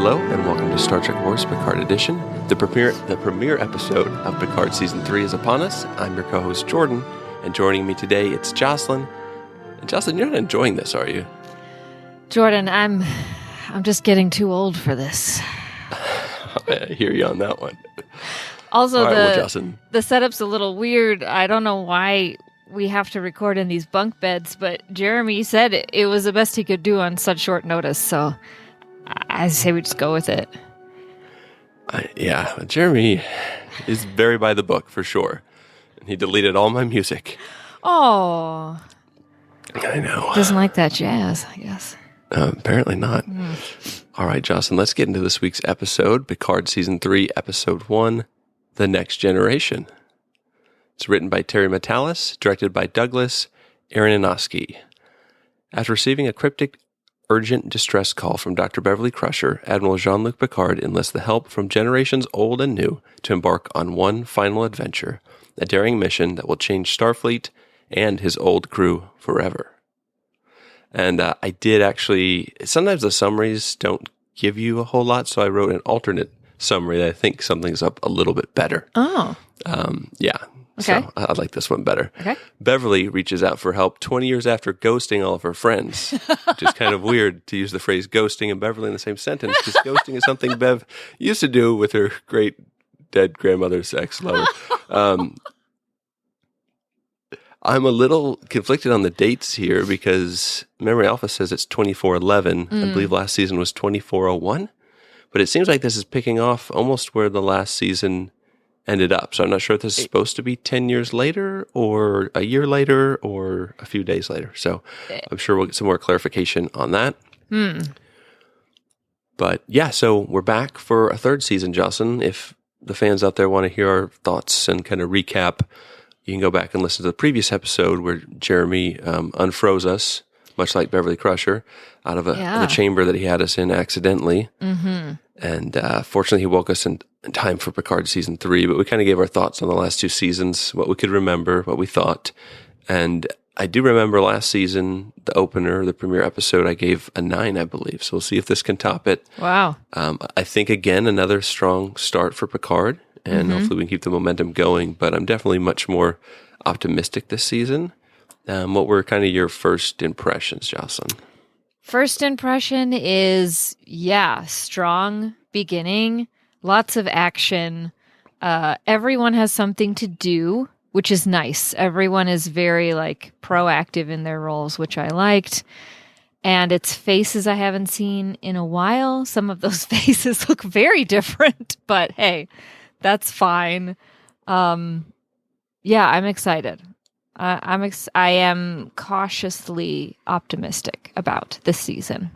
Hello, and welcome to Star Trek Wars Picard Edition. The premiere episode of Picard Season 3 is upon us. I'm your co-host, Jordan, and joining me today, it's Joselyn. And Joselyn, you're not enjoying this, are you? Jordan, I'm just getting too old for this. I hear you on that one. Also, Joselyn. The setup's a little weird. I don't know why we have to record in these bunk beds, but Jeremy said it was the best he could do on such short notice, so I say we just go with it. Jeremy is very by the book, for sure. And he deleted all my music. Oh. I know. Doesn't like that jazz, I guess. Apparently not. All right, Jocelyn, let's get into this week's episode, Picard Season 3, Episode 1, The Next Generation. It's written by Terry Matalas, directed by Douglas Aronofsky. After receiving a cryptic, urgent distress call from Dr. Beverly Crusher, Admiral Jean-Luc Picard enlists the help from generations old and new to embark on one final adventure, a daring mission that will change Starfleet and his old crew forever. And I did actually, sometimes the summaries don't give you a whole lot, so I wrote an alternate summary that I think something's up a little bit better. Oh. Yeah. Okay. So I like this one better. Okay. Beverly reaches out for help 20 years after ghosting all of her friends, which is kind of weird to use the phrase ghosting and Beverly in the same sentence, because ghosting is something Bev used to do with her great dead grandmother's ex-lover. I'm a little conflicted on the dates here because Memory Alpha says it's 2411. I believe last season was 2401. But it seems like this is picking off almost where the last season ended up. So I'm not sure if this is supposed to be 10 years later or a year later or a few days later. So I'm sure we'll get some more clarification on that. But yeah, so we're back for a third season, Jocelyn. If the fans out there want to hear our thoughts and kind of recap, you can go back and listen to the previous episode where Jeremy unfroze us, much like Beverly Crusher, out of the chamber that he had us in accidentally. And fortunately, he woke us in time for Picard Season 3, but we kind of gave our thoughts on the last two seasons, what we could remember, what we thought. And I do remember last season, the opener, the premiere episode, I gave a 9, I believe. So we'll see if this can top it. Wow. I think, again, another strong start for Picard, and hopefully we can keep the momentum going. But I'm definitely much more optimistic this season. What were kind of your first impressions, Jocelyn? First impression is, strong beginning, lots of action. Everyone has something to do, which is nice. Everyone is very proactive in their roles, which I liked. And it's faces I haven't seen in a while. Some of those faces look very different, but hey, that's fine. I'm excited. I am cautiously optimistic about this season.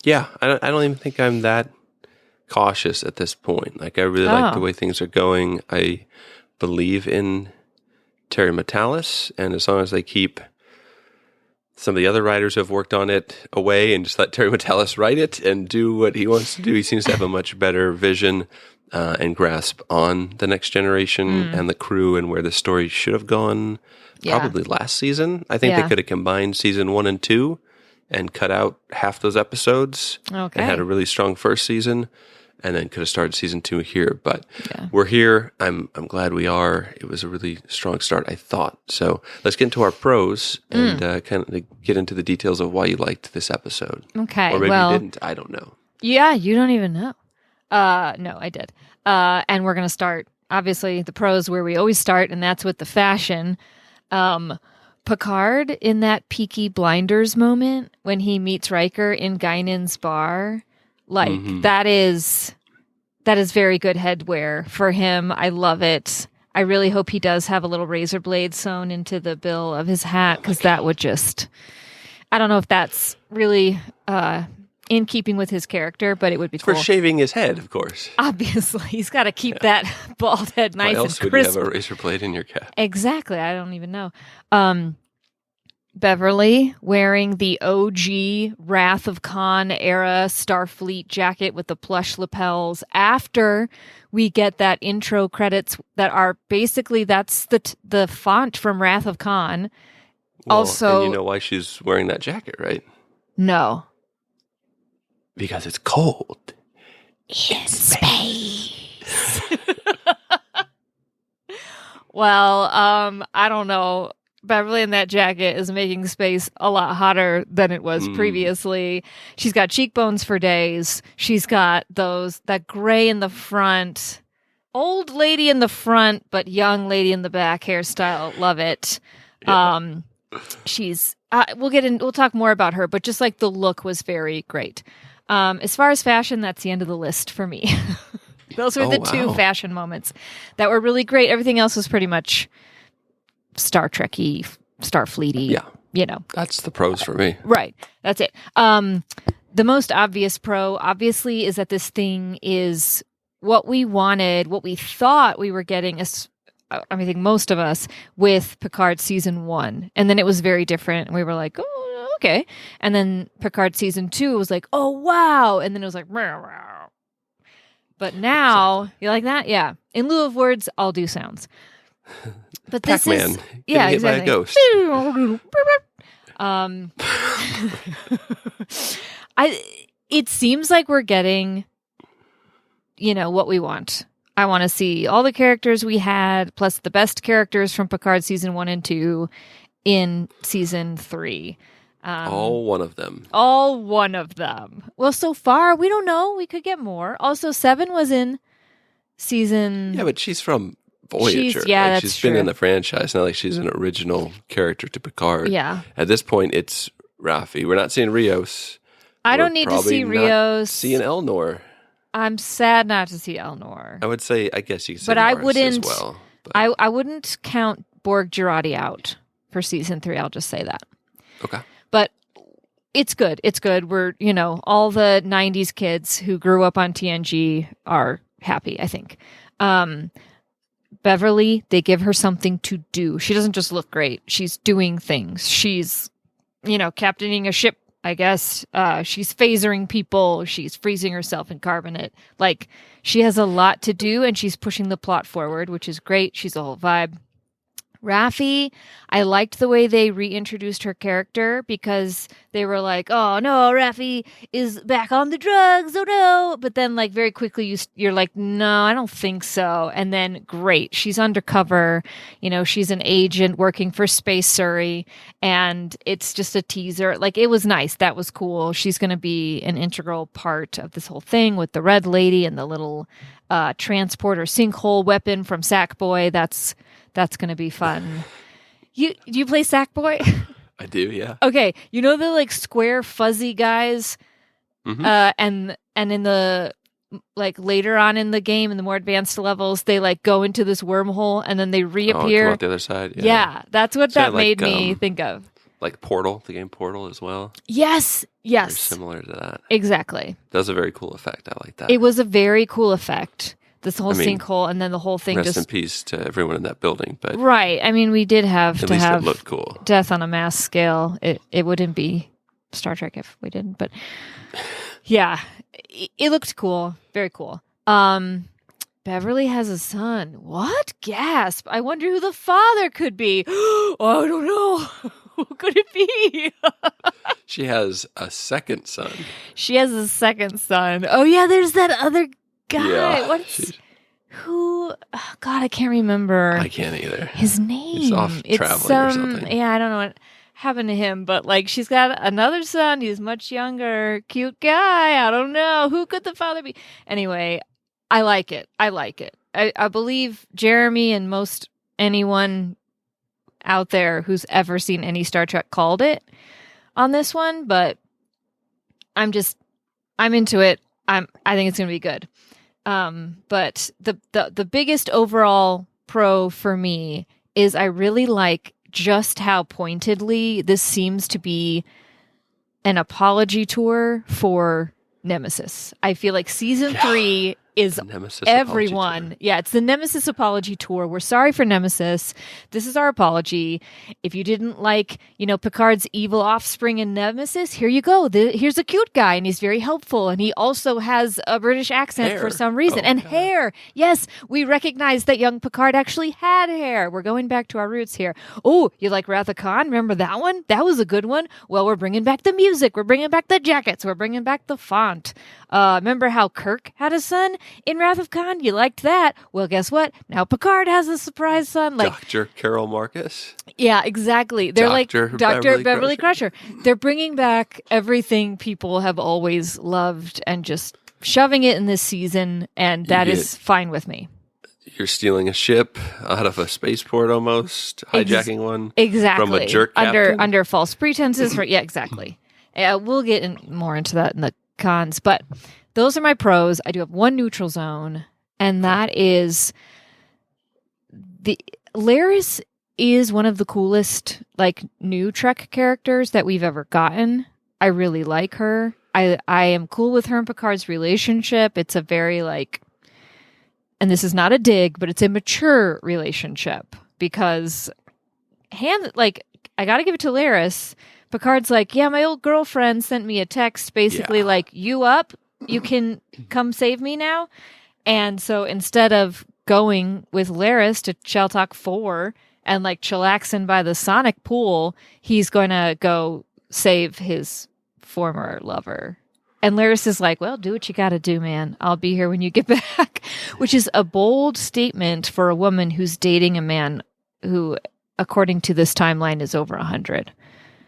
Yeah, I don't even think I'm that cautious at this point. I really like the way things are going. I believe in Terry Matalas, and as long as they keep some of the other writers who have worked on it away and just let Terry Matalas write it and do what he wants to do, he seems to have a much better vision and grasp on the next generation and the crew and where the story should have gone probably last season. I think they could have combined season 1 and 2 and cut out half those episodes and had a really strong first season, and then could have started season 2 here. But we're here. I'm glad we are. It was a really strong start, I thought. So let's get into our pros and kind of get into the details of why you liked this episode. Okay. Or maybe you didn't. I don't know. Yeah, you don't even know. No, I did. And we're going to start, obviously, the pros where we always start, and that's with the fashion. Picard, in that Peaky Blinders moment, when he meets Riker in Guinan's bar, that is very good headwear for him. I love it. I really hope he does have a little razor blade sewn into the bill of his hat, because that would just, I don't know if that's really in keeping with his character, but it would be cool. For shaving his head, of course. Obviously. He's got to keep that bald head nice and crisp. Why else would you have a razor blade in your cap? Exactly. I don't even know. Beverly wearing the OG Wrath of Khan era Starfleet jacket with the plush lapels after we get that intro credits that are basically, that's the font from Wrath of Khan. Well, also, and you know why she's wearing that jacket, right? No. Because it's cold. In space. Well, I don't know. Beverly in that jacket is making space a lot hotter than it was previously. She's got cheekbones for days. She's got that gray in the front. Old lady in the front, but young lady in the back hairstyle. Love it. Yeah. She's we'll talk more about her, but just like the look was very great. As far as fashion, that's the end of the list for me. Those were the two fashion moments that were really great. Everything else was pretty much Star Trek-y, Starfleet-y. Yeah. You know. That's the pros for me. Right. That's it. The most obvious pro, obviously, is that this thing is what we wanted, what we thought we were getting, I think most of us, with Picard season 1. And then it was very different. And we were like, oh, okay. And then Picard season 2 was like, oh, wow. And then it was like, rah, rah. But now, exactly. You like that? Yeah. In lieu of words, I'll do sounds. But this Pac-Man, is yeah, hit exactly. by a ghost. It seems like we're getting, what we want. I want to see all the characters we had, plus the best characters from Picard season 1 and 2 in season 3. All one of them. All one of them. Well, so far, we don't know. We could get more. Also, 7 was in season... Yeah, but she's from Voyager. That's she's true. Been in the franchise. Not like she's an original character to Picard. Yeah. At this point, it's Raffi. We're not seeing Rios. I don't need to see Rios. Seeing Elnor. I'm sad not to see Elnor. I would say, I guess you could say but Mars I wouldn't, as well. But. I wouldn't count Borg Girardi out for season 3. I'll just say that. Okay. But it's good. It's good. We're, all the 90s kids who grew up on TNG are happy, I think. Beverly, they give her something to do. She doesn't just look great. She's doing things. She's, captaining a ship, I guess. She's phasering people. She's freezing herself in carbonate. Like, she has a lot to do, and she's pushing the plot forward, which is great. She's a whole vibe. Raffi, I liked the way they reintroduced her character because they were like, oh no, Raffi is back on the drugs, oh no. But then like very quickly you're like, no, I don't think so. And then great, she's undercover, she's an agent working for Space Surrey, and it's just a teaser. Like, it was nice. That was cool. She's going to be an integral part of this whole thing with the Red Lady and the little transporter sinkhole weapon from Sackboy. That's going to be fun. Do you play Sackboy? I do, yeah. Okay. The like square fuzzy guys and in the like later on in the game in the more advanced levels they like go into this wormhole and then they reappear. Come out the other side. Yeah, that's what that made me think of. Like Portal, the game Portal as well. Yes. Very similar to that. Exactly. That was a very cool effect. I like that. It was a very cool effect. This whole sinkhole, and then the whole thing rest in peace to everyone in that building. But right. I mean, we did have at least it looked cool. Death on a mass scale. It wouldn't be Star Trek if we didn't. But yeah, it looked cool. Very cool. Beverly has a son. What? Gasp. I wonder who the father could be. Oh, I don't know. Who could it be? She has a second son. She has a second son. Oh, yeah, there's that other guy. Yeah, who? Oh, God, I can't remember. I can't either. His name. He's off traveling or something. Yeah, I don't know what happened to him, but like she's got another son. He's much younger, cute guy. I don't know. Who could the father be? Anyway, I like it. I believe Jeremy and most anyone out there who's ever seen any Star Trek called it on this one, but I'm into it. I think it's going to be good. But the biggest overall pro for me is I really like just how pointedly this seems to be an apology tour for Nemesis. I feel like season 3 is Nemesis everyone. Yeah, it's the Nemesis Apology Tour. We're sorry for Nemesis. This is our apology. If you didn't like, Picard's evil offspring in Nemesis, here you go. Here's a cute guy, and he's very helpful, and he also has a British accent for some reason. Hair. Yes, we recognize that young Picard actually had hair. We're going back to our roots here. Oh, you like Wrath of Khan? Remember that one? That was a good one. Well, we're bringing back the music. We're bringing back the jackets. We're bringing back the font. Remember how Kirk had a son in Wrath of Khan? You liked that. Well, guess what? Now Picard has a surprise son. Dr. Carol Marcus? Yeah, exactly. They're Dr. Beverly Crusher. They're bringing back everything people have always loved and just shoving it in this season, and that is fine with me. You're stealing a ship out of a spaceport almost, hijacking one from a jerk captain? Under false pretenses. Yeah, exactly. We'll get more into that in the cons, but those are my pros. I do have one neutral zone, and that is Laris is one of the coolest new Trek characters that we've ever gotten. I really like her. I am cool with her and Picard's relationship. It's a very and this is not a dig, but it's a mature relationship because I got to give it to Laris. Picard's yeah, my old girlfriend sent me a text basically you up? You can come save me now? And so instead of going with Laris to Sheltalk 4 and chillaxing by the Sonic pool, he's going to go save his former lover. And Laris is well, do what you got to do, man. I'll be here when you get back, which is a bold statement for a woman who's dating a man who, according to this timeline, is over 100.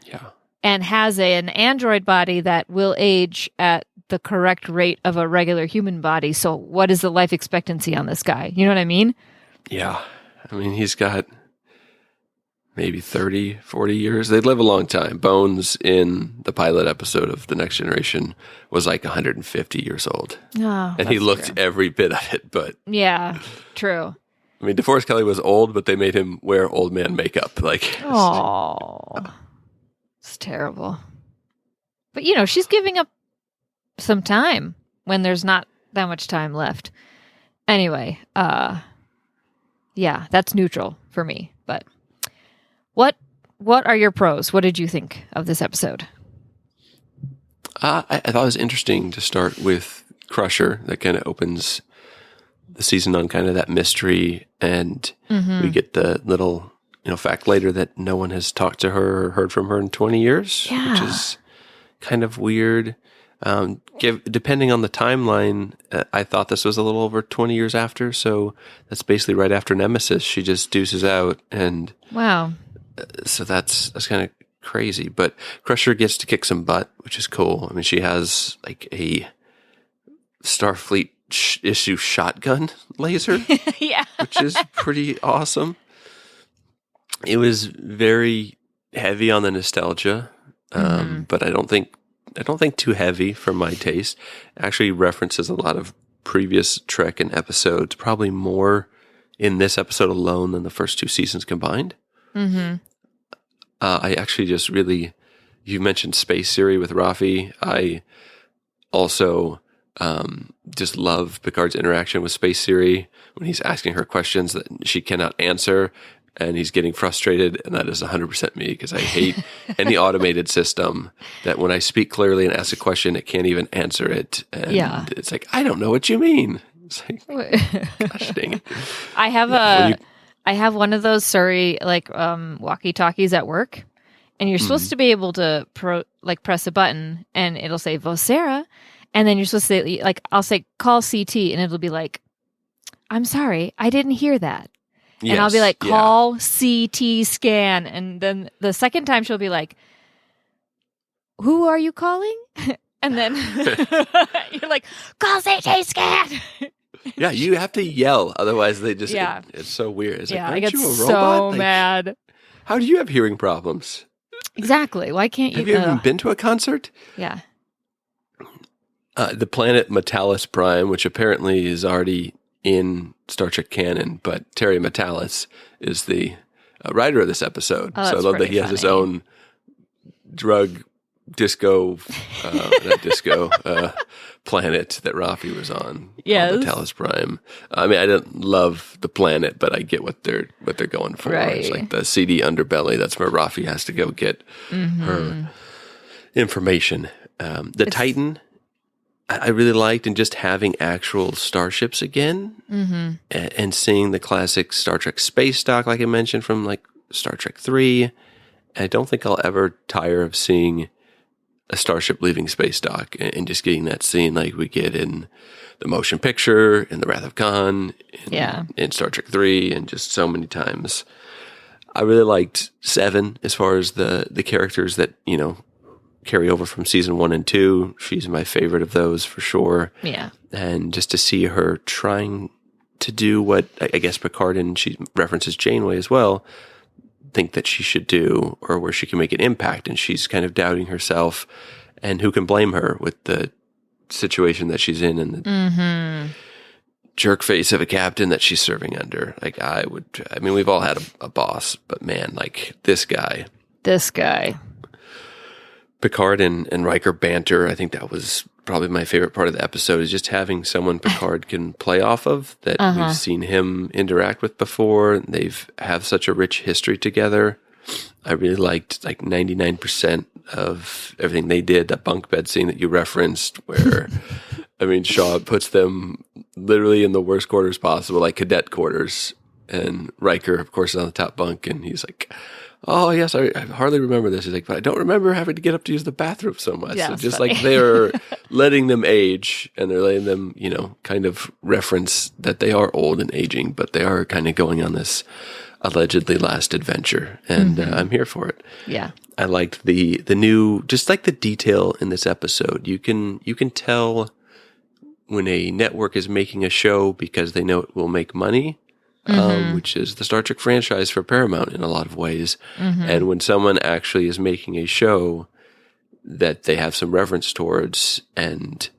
Yeah. And has an android body that will age at the correct rate of a regular human body. So what is the life expectancy on this guy? You know what I mean? Yeah. I mean, he's got maybe 30, 40 years. They live a long time. Bones in the pilot episode of The Next Generation was 150 years old. Oh, and he looked every bit of it, but... Yeah, true. I mean, DeForest Kelley was old, but they made him wear old man makeup. Oh, it's terrible. But, she's giving up some time when there's not that much time left. Anyway, yeah, that's neutral for me. But what are your pros? What did you think of this episode? I thought it was interesting to start with Crusher. That kind of opens the season on kind of that mystery, and we get the little fact later that no one has talked to her or heard from her in 20 years, which is kind of weird. Depending on the timeline, I thought this was a little over 20 years after, so that's basically right after Nemesis. She just deuces out, and wow. So that's kind of crazy. But Crusher gets to kick some butt, which is cool. I mean, she has a Starfleet issue shotgun laser, yeah, which is pretty awesome. It was very heavy on the nostalgia, but I don't think too heavy for my taste. It actually references a lot of previous Trek and episodes, probably more in this episode alone than the first two seasons combined. I actually just really, you mentioned Space Siri with Rafi. I also just love Picard's interaction with Space Siri when he's asking her questions that she cannot answer, and he's getting frustrated, and that is 100% me, because I hate any automated system that when I speak clearly and ask a question, it can't even answer it. And it's I don't know what you mean. It's gosh dang it. I have one of those Surrey walkie-talkies at work, and you're supposed to be able to press a button, and it'll say Vocera, and then you're supposed to say I'll say call CT, and it'll be I'm sorry, I didn't hear that. Yes, and I'll be call CT scan. And then the second time she'll be who are you calling? And then you're call CT scan. Yeah, you have to yell. Otherwise they just, it's so weird. It's I aren't get you a so robot? mad. How do you have hearing problems? Exactly. Why can't you? Have you ever been to a concert? Yeah. The planet Metalis Prime, which apparently is already in Star Trek canon, but Terry Metalis is the writer of this episode. So I love that he has his own drug disco, not disco, planet that Rafi was on. Yes. On the Talos Prime. I mean, I didn't love the planet, but I get what they're going for. Right. It's like the seedy underbelly. That's where Rafi has to go get her information. The Titan, I really liked, and just having actual starships again, and seeing the classic Star Trek space dock, like I mentioned, from like Star Trek 3. I don't think I'll ever tire of seeing a starship leaving space dock and just getting that scene like we get in the motion picture, in The Wrath of Khan, in Star Trek 3, and just so many times. I really liked 7 as far as the characters that, carry over from season 1 and 2. She's my favorite of those for sure. Yeah. And just to see her trying to do what I guess Picard, and she references Janeway as well, think that she should do, or where she can make an impact, and she's kind of doubting herself, and who can blame her with the situation that she's in and the jerk face of a captain that she's serving under. Like we've all had a boss, but man, like this guy. Picard and Riker banter, I think that was probably my favorite part of the episode, is just having someone Picard can play off of that we've seen him interact with before. They've have such a rich history together. I really liked like 99% of everything they did. That bunk bed scene that you referenced where, I mean, Shaw puts them literally in the worst quarters possible, like cadet quarters. And Riker, of course, is on the top bunk, and he's like, oh, yes, I hardly remember this. He's like, but I don't remember having to get up to use the bathroom so much. Yeah, so just funny. like they're letting them age, and they're letting them, kind of reference that they are old and aging, but they are kind of going on this allegedly last adventure. And I'm here for it. Yeah. I liked the new, just like the detail in this episode. You can tell when a network is making a show because they know it will make money. Which is the Star Trek franchise for Paramount in a lot of ways. And when someone actually is making a show that they have some reverence towards, and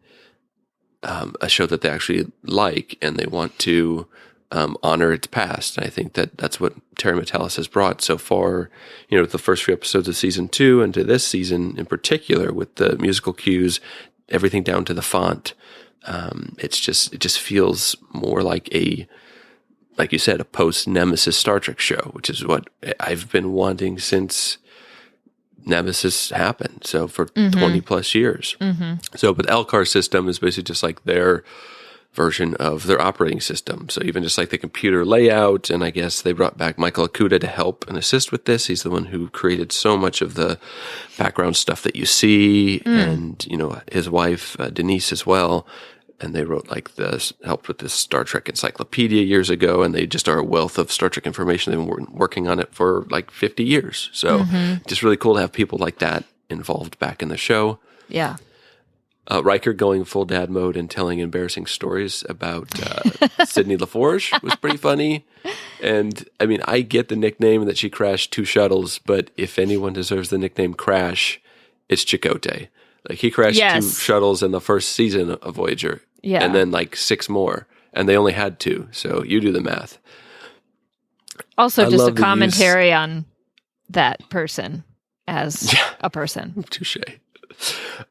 a show that they actually like, and they want to honor its past. And I think that's what Terry Matalas has brought so far, with the first few episodes of season 2 and to this season in particular, with the musical cues, everything down to the font. It just feels more like like you said, a post-Nemesis Star Trek show, which is what I've been wanting since Nemesis happened. So for 20 plus years. So, but the LCAR system is basically just like their version of their operating system. So even just like the computer layout, and I guess they brought back Michael Okuda to help and assist with this. He's the one who created so much of the background stuff that you see, and, his wife, Denise, as well. And they wrote helped with this Star Trek encyclopedia years ago, and they just are a wealth of Star Trek information. They've been working on it for like 50 years. So just really cool to have people like that involved back in the show. Yeah. Riker going full dad mode and telling embarrassing stories about Sydney LaForge was pretty funny. And I mean, I get the nickname that she crashed 2 shuttles, but if anyone deserves the nickname Crash, it's Chakotay. Like, he crashed 2 shuttles in the first season of Voyager. Yeah. And then like 6 more. And they only had 2. So you do the math. Also, just a commentary on that person as a person. Touche.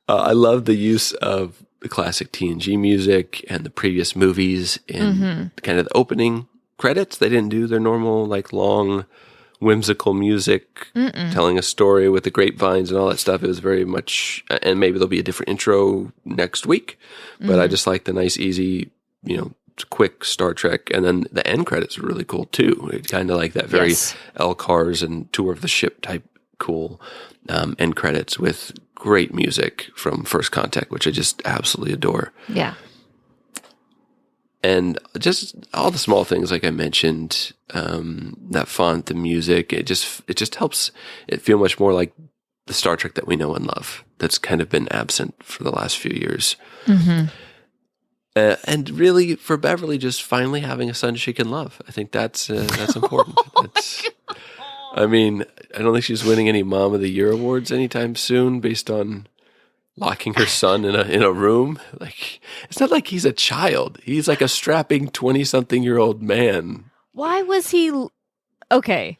I love the use of the classic TNG music and the previous movies in kind of the opening credits. They didn't do their normal, like, long, whimsical music telling a story with the grapevines and all that stuff. It was very much, and maybe there'll be a different intro next week, but I just like the nice, easy, quick Star Trek. And then the end credits are really cool too. It's kind of like that very LCARS and Tour of the Ship type cool end credits with great music from First Contact, which I just absolutely adore. Yeah. And just all the small things, like I mentioned, that font, the music, it just helps it feel much more like the Star Trek that we know and love. That's kind of been absent for the last few years. And really, for Beverly, just finally having a son she can love. I think that's important. I mean, I don't think she's winning any Mom of the Year awards anytime soon, based on locking her son in a room. Like, it's not like he's a child. He's like a strapping 20-something-year-old man. Why was he... Okay.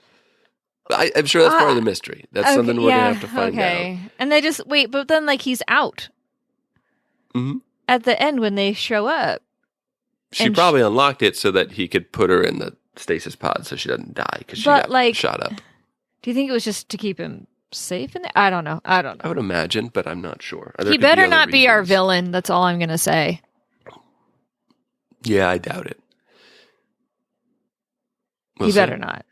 I'm sure that's part of the mystery. That's something we're going to have to find out. And they just, wait, but then, like, he's out. Mm-hmm. At the end when they show up. She probably unlocked it so that he could put her in the stasis pod so she doesn't die because she got shot up. Do you think it was just to keep him safe in there? I don't know. I would imagine, but I'm not sure. He better not be our villain. That's all I'm going to say. Yeah, I doubt it. He better not.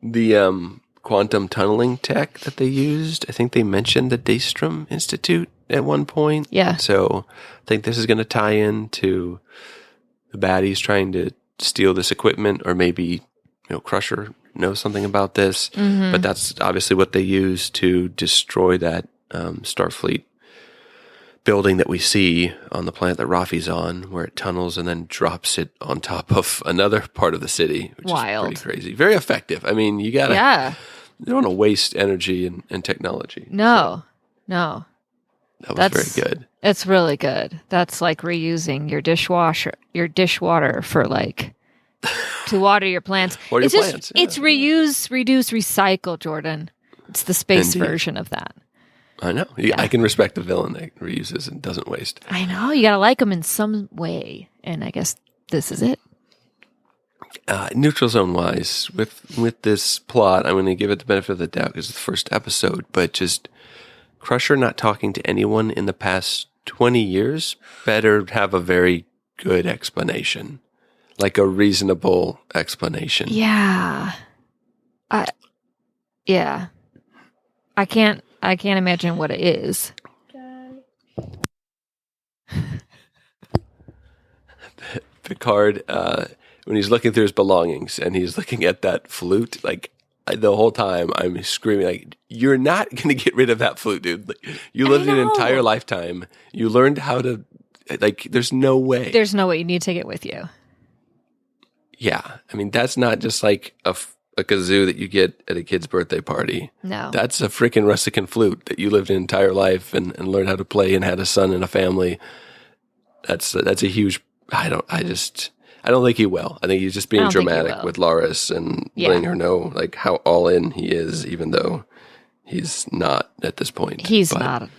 The quantum tunneling tech that they used, I think they mentioned the Daystrom Institute at one point. Yeah. So I think this is going to tie into the baddies trying to steal this equipment, or maybe Crusher knows something about this. Mm-hmm. But that's obviously what they use to destroy that Starfleet building that we see on the planet that Rafi's on, where it tunnels and then drops it on top of another part of the city, which is pretty crazy. Very effective. I mean, you don't want to waste energy and technology. No. That was very good. It's really good. That's like reusing your dishwater for like to water your plants. It's reuse, reduce, recycle, Jordan. It's the space version of that. I know. I can respect the villain that reuses and doesn't waste. I know. You got to like him in some way. And I guess this is it. Neutral zone wise, with this plot, I'm going to give it the benefit of the doubt because it's the first episode, but just Crusher not talking to anyone in the past 20 years better have a very good explanation. Like a reasonable explanation. Yeah. I can't imagine what it is. Picard, when he's looking through his belongings and he's looking at that flute, like the whole time I'm screaming, like, you're not going to get rid of that flute, dude. Like, you lived an entire lifetime. You learned how to, like, there's no way. There's no way. You need to take it with you. Yeah. I mean, that's not just like a kazoo that you get at a kid's birthday party. No. That's a freaking Russican flute that you lived an entire life and learned how to play and had a son and a family. That's a huge, I don't think he will. I think he's just being dramatic with Laris and letting her know like how all in he is, even though he's not at this point. He's not.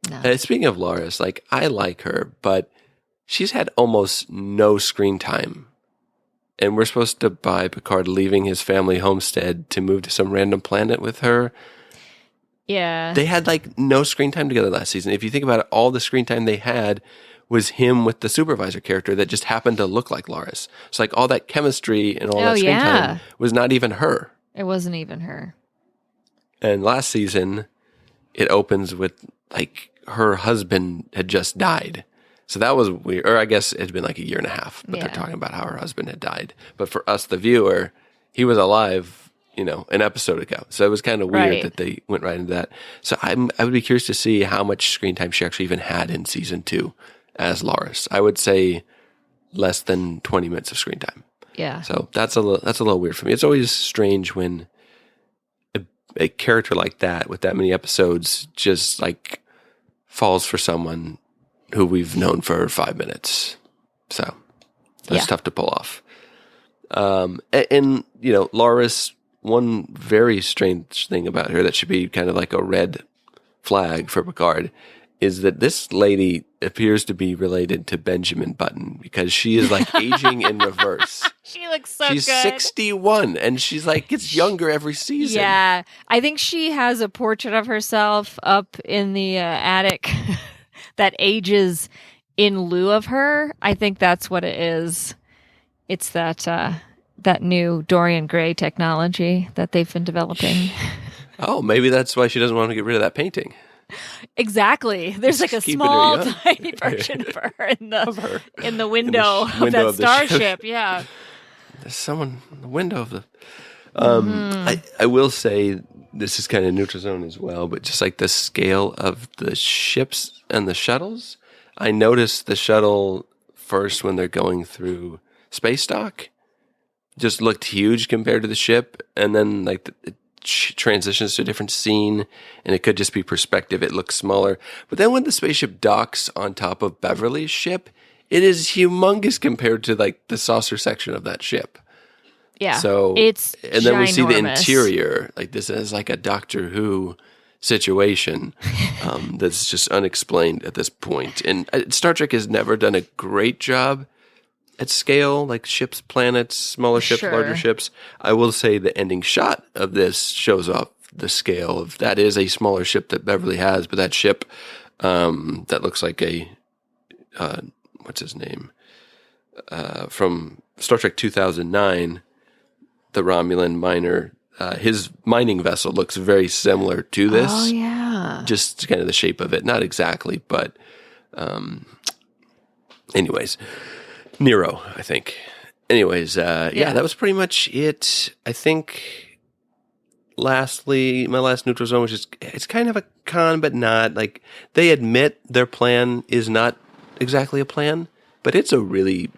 No. Speaking of Laris, like I like her, but she's had almost no screen time. And we're supposed to buy Picard leaving his family homestead to move to some random planet with her. Yeah. They had like no screen time together last season. If you think about it, all the screen time they had was him with the supervisor character that just happened to look like Laris. So like all that chemistry and all that screen time was not even her. It wasn't even her. And last season, it opens with like her husband had just died. So that was weird. Or I guess it had been like a year and a half, but they're talking about how her husband had died. But for us, the viewer, he was alive, an episode ago. So it was kind of weird that they went right into that. So I would be curious to see how much screen time she actually even had in season 2 as Laris. I would say less than 20 minutes of screen time. Yeah. So that's a little weird for me. It's always strange when a character like that with that many episodes just like falls for someone who we've known for 5 minutes. So that's tough to pull off. And Laris, one very strange thing about her that should be kind of like a red flag for Picard is that this lady appears to be related to Benjamin Button because she is like aging in reverse. She looks so she's good. 61 and she's like gets younger every season. Yeah. I think she has a portrait of herself up in the attic that ages in lieu of her. I think that's what it is. It's that new Dorian Gray technology that they've been developing. Oh, maybe that's why she doesn't want to get rid of that painting. Exactly. There's like a small, tiny version of her in the window of that starship. Yeah. There's someone in the window of the. I will say this is kind of neutral zone as well, but just like the scale of the ships and the shuttles. I noticed the shuttle first when they're going through space dock just looked huge compared to the ship, and then like it transitions to a different scene, and it could just be perspective. It looks smaller, but then when the spaceship docks on top of Beverly's ship, it is humongous compared to like the saucer section of that ship. Yeah. So it's and then we see the ginormous. interior. Like this is like a Doctor Who situation that's just unexplained at this point. And Star Trek has never done a great job at scale, like ships, planets, smaller ships, Sure. larger ships. I will say the ending shot of this shows off the scale of that is a smaller ship that Beverly has, but that ship that looks like a what's his name from Star Trek 2009, the Romulan miner. His mining vessel looks very similar to this. Oh, yeah. Just kind of the shape of it. Not exactly, but anyways. Nero, I think. Anyways, yeah, that was pretty much it. I think, lastly, my last neutral zone was just, it's kind of a con, but not. Like, they admit their plan is not exactly a plan, but it's a really,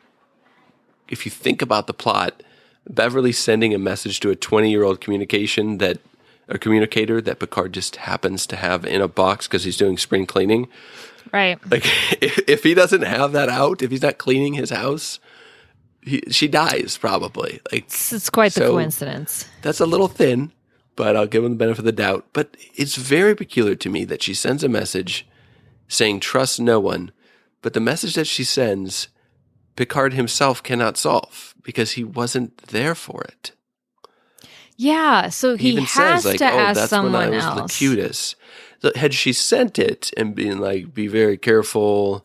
if you think about the plot, Beverly sending a message to a 20-year-old communicator that Picard just happens to have in a box because he's doing spring cleaning. Right. Like, if he doesn't have that out, if he's not cleaning his house, she dies probably. Like, it's quite the coincidence. That's a little thin, but I'll give him the benefit of the doubt. But it's very peculiar to me that she sends a message saying, trust no one. But the message that she sends, Picard himself cannot solve because he wasn't there for it. Yeah, so he even has says, like, to ask that's someone when I was else. Locutus. So had she sent it and been like, be very careful,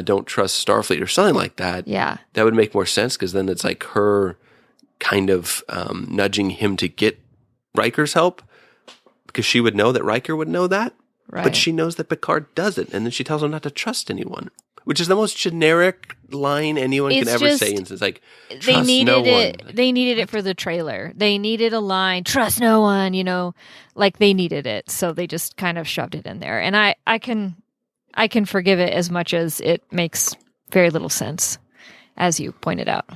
don't trust Starfleet or something like that, yeah, that would make more sense because then it's like her kind of nudging him to get Riker's help because she would know that Riker would know that, right. but she knows that Picard doesn't, and then she tells him not to trust anyone, which is the most generic line anyone can ever say. And it's like, trust no one. They needed it for the trailer. They needed a line, trust no one, like they needed it. So they just kind of shoved it in there. And I can forgive it as much as it makes very little sense, as you pointed out.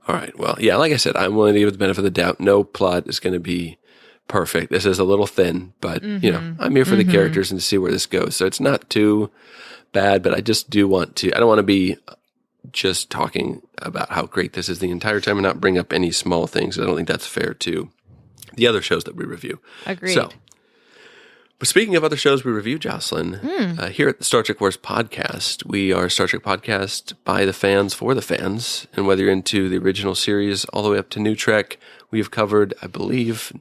All right. Well, yeah, like I said, I'm willing to give it the benefit of the doubt. No plot is going to be perfect. This is a little thin, but I'm here for the characters and to see where this goes. So it's not too bad, but I just do want to, I don't want to be just talking about how great this is the entire time and not bring up any small things. I don't think that's fair to the other shows that we review. Agreed. So, but speaking of other shows we review, Jocelyn, here at the Star Trek Wars podcast, we are a Star Trek podcast by the fans for the fans. And whether you're into the original series all the way up to New Trek, we have covered, I believe,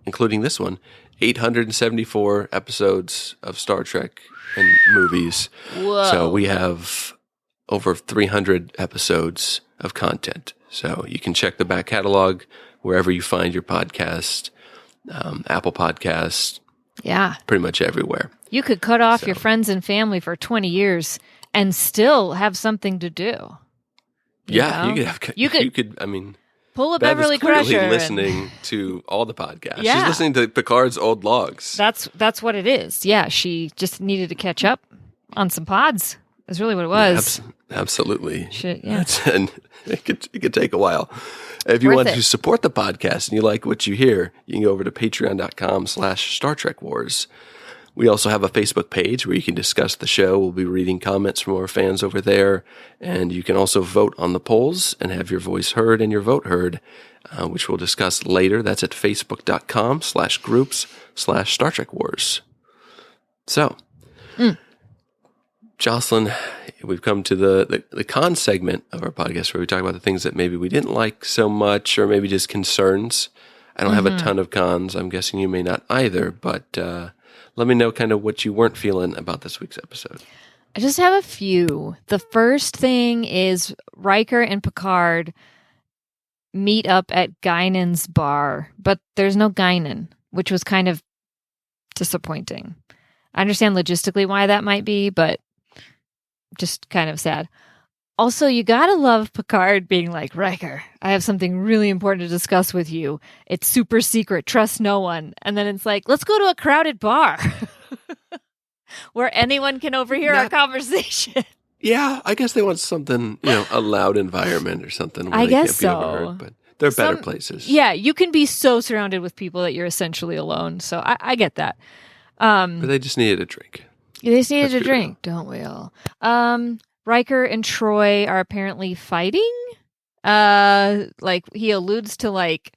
including this one, 874 episodes of Star Trek and movies. Whoa. So we have over 300 episodes of content. So you can check the back catalog wherever you find your podcast, Apple Podcasts, pretty much everywhere. You could cut off your friends and family for 20 years and still have something to do. You could. I mean, pull a Bev Beverly is clearly Crusher. listening to all the podcasts. Yeah. She's listening to Picard's old logs. That's what it is. Yeah, she just needed to catch up on some pods. That's really what it was. Absolutely. Shit, yeah. And it could take a while. If you want to support the podcast and you like what you hear, you can go over to patreon.com/Star Trek Wars. We also have a Facebook page where you can discuss the show. We'll be reading comments from our fans over there. And you can also vote on the polls and have your voice heard and your vote heard, which we'll discuss later. That's at facebook.com/groups/Star Trek Wars. So, Jocelyn, we've come to the con segment of our podcast where we talk about the things that maybe we didn't like so much or maybe just concerns. I don't have a ton of cons. I'm guessing you may not either, but let me know kind of what you weren't feeling about this week's episode. I just have a few. The first thing is Riker and Picard meet up at Guinan's bar, but there's no Guinan, which was kind of disappointing. I understand logistically why that might be, but just kind of sad. Also, you gotta love Picard being like, Riker, I have something really important to discuss with you. It's super secret. Trust no one. And then it's like, let's go to a crowded bar where anyone can overhear our conversation. Yeah, I guess they want something, a loud environment or something where I they guess can't be so. overheard, but there are better places. Yeah, you can be so surrounded with people that you're essentially alone. So I get that. But they just needed a drink. They just needed a drink, don't we all? Riker and Troy are apparently fighting Like he alludes to like,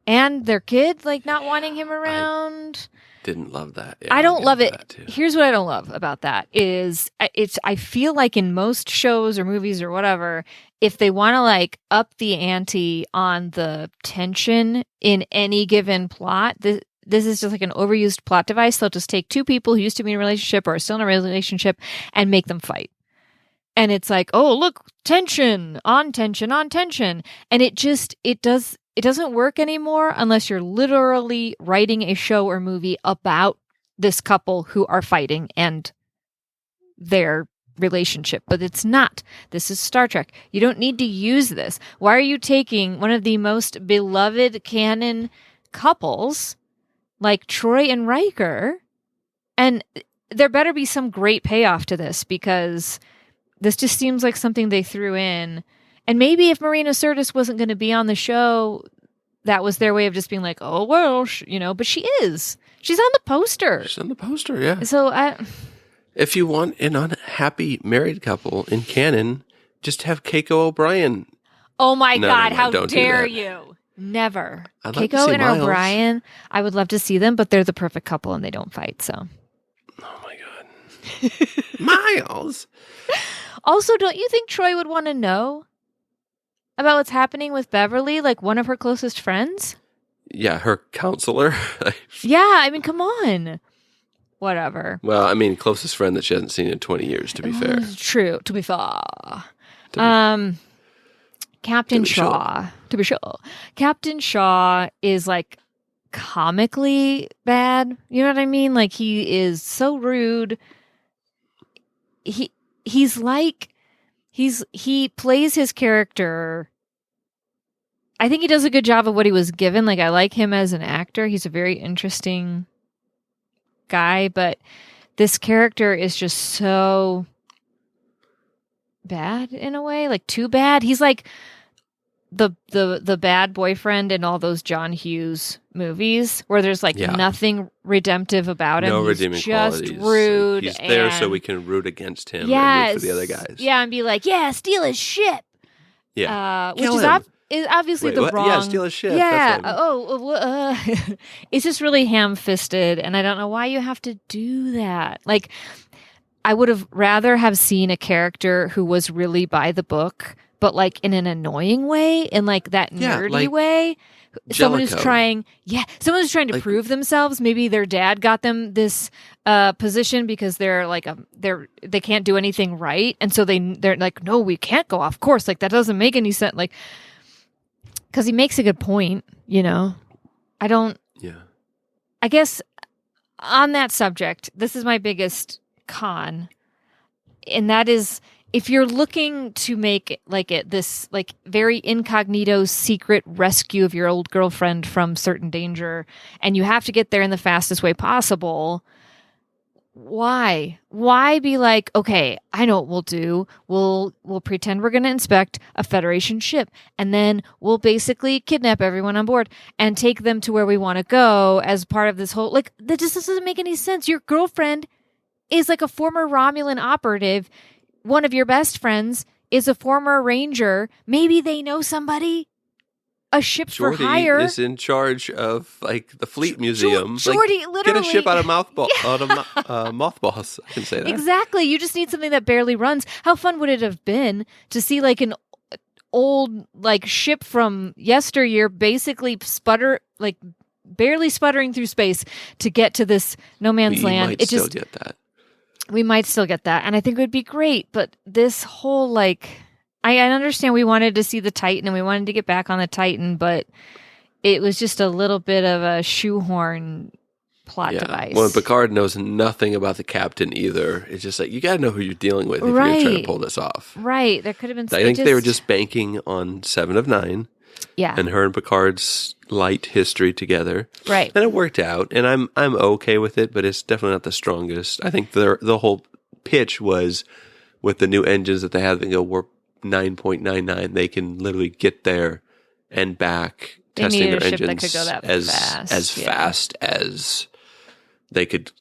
and their kid like not wanting him around. Didn't love that. Yeah, I don't love it. Here's what I don't love about that is I feel like in most shows or movies or whatever, if they want to like up the ante on the tension in any given plot, this is just like an overused plot device. They'll just take two people who used to be in a relationship or are still in a relationship and make them fight. And it's like, oh, look, tension on tension on tension. And it doesn't work anymore unless you're literally writing a show or movie about this couple who are fighting and their relationship. But it's not. This is Star Trek. You don't need to use this. Why are you taking one of the most beloved canon couples like Troy and Riker? And there better be some great payoff to this because this just seems like something they threw in. And maybe if Marina Sirtis wasn't going to be on the show, that was their way of just being like, oh, well, but she is. She's on the poster. She's on the poster, yeah. So if you want an unhappy married couple in canon, just have Keiko O'Brien. Oh, my God. How dare you? Never. Keiko and Miles. O'Brien, I would love to see them, but they're the perfect couple and they don't fight, so. Oh, my God. Miles. Also, don't you think Troy would want to know about what's happening with Beverly, like one of her closest friends? Yeah, her counselor. Yeah, I mean, come on. Whatever. Well, I mean, closest friend that she hasn't seen in 20 years, to be fair. True, to be fair. Captain Shaw. To be sure. Captain Shaw is like comically bad. You know what I mean? Like he is so rude. He plays his character. I think he does a good job of what he was given. Like I like him as an actor. He's a very interesting guy, but this character is just so bad in a way, like too bad. He's like the bad boyfriend in all those John Hughes movies where there's like nothing redemptive about him. No He's redeeming just qualities. rude. He's there so we can root against him and root for the other guys. Yeah, and be like, yeah, steal his ship. Yeah. Which is obviously the wrong. Yeah, steal his ship. Yeah. It's just really ham-fisted, and I don't know why you have to do that. Like, I would have rather have seen a character who was really by the book, but like in an annoying way, in like that nerdy way. Someone who's trying to prove themselves. Maybe their dad got them this position because they're like they can't do anything right, and so they're like, no, we can't go off course. Like that doesn't make any sense. Like, because he makes a good point, you know. I guess on that subject, this is my biggest con, and that is, if you're looking to make this very incognito secret rescue of your old girlfriend from certain danger, and you have to get there in the fastest way possible, why be like, okay, I know what we'll do. We'll pretend we're going to inspect a Federation ship, and then we'll basically kidnap everyone on board and take them to where we want to go as part of this whole, like, that just doesn't make any sense. Your girlfriend is like a former Romulan operative. One of your best friends is a former Ranger. Maybe they know somebody. A ship for hire. Geordi is in charge of like the Fleet Museum. Geordi, literally, get a ship out of mothballs. I can say that. Exactly. You just need something that barely runs. How fun would it have been to see like an old like ship from yesteryear basically barely sputtering through space to get to this no man's land? Might still get that. We might still get that, and I think it would be great. But this whole like. I understand we wanted to see the Titan and we wanted to get back on the Titan, but it was just a little bit of a shoehorn plot device. Well, Picard knows nothing about the captain either. It's just like, you got to know who you're dealing with if you're going to try to pull this off. Right. There could have been. I think they were just banking on 7 of 9. Yeah. And her and Picard's light history together. Right. And it worked out, and I'm okay with it, but it's definitely not the strongest. I think the whole pitch was with the new engines that they have, they go warp 9.99, they can literally get there and back, testing their engines as fast as they could,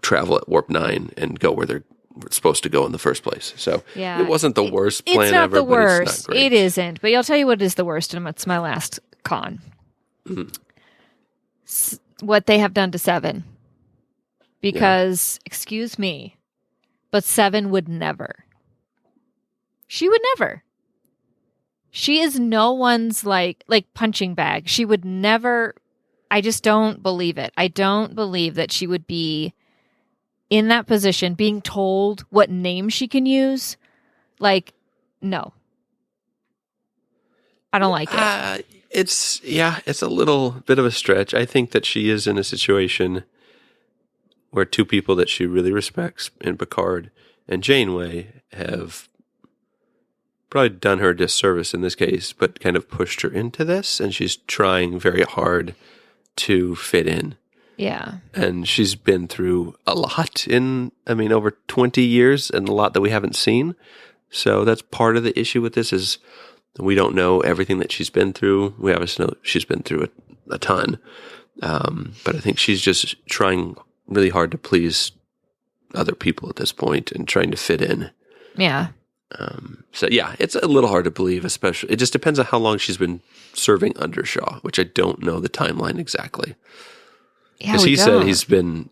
travel at warp 9 and go where supposed to go in the first place. So yeah. it wasn't the worst plan it's not ever, the worst. But it's not great. It isn't. But I'll tell you what is the worst, and it's my last con. What they have done to Seven. Because, excuse me, but Seven would never. She would never. She is no one's like punching bag. She would never. I just don't believe it. I don't believe that she would be in that position, being told what name she can use. Like, no. I don't like it. It's a little bit of a stretch. I think that she is in a situation where two people that she really respects in Picard and Janeway have probably done her a disservice in this case, but kind of pushed her into this, and she's trying very hard to fit in. Yeah. And she's been through a lot over 20 years, and a lot that we haven't seen. So that's part of the issue with this is we don't know everything that she's been through. We obviously know she's been through a ton. But I think she's just trying really hard to please other people at this point and trying to fit in. Yeah. It's a little hard to believe, especially. It just depends on how long she's been serving under Shaw, which I don't know the timeline exactly. Because he said he's been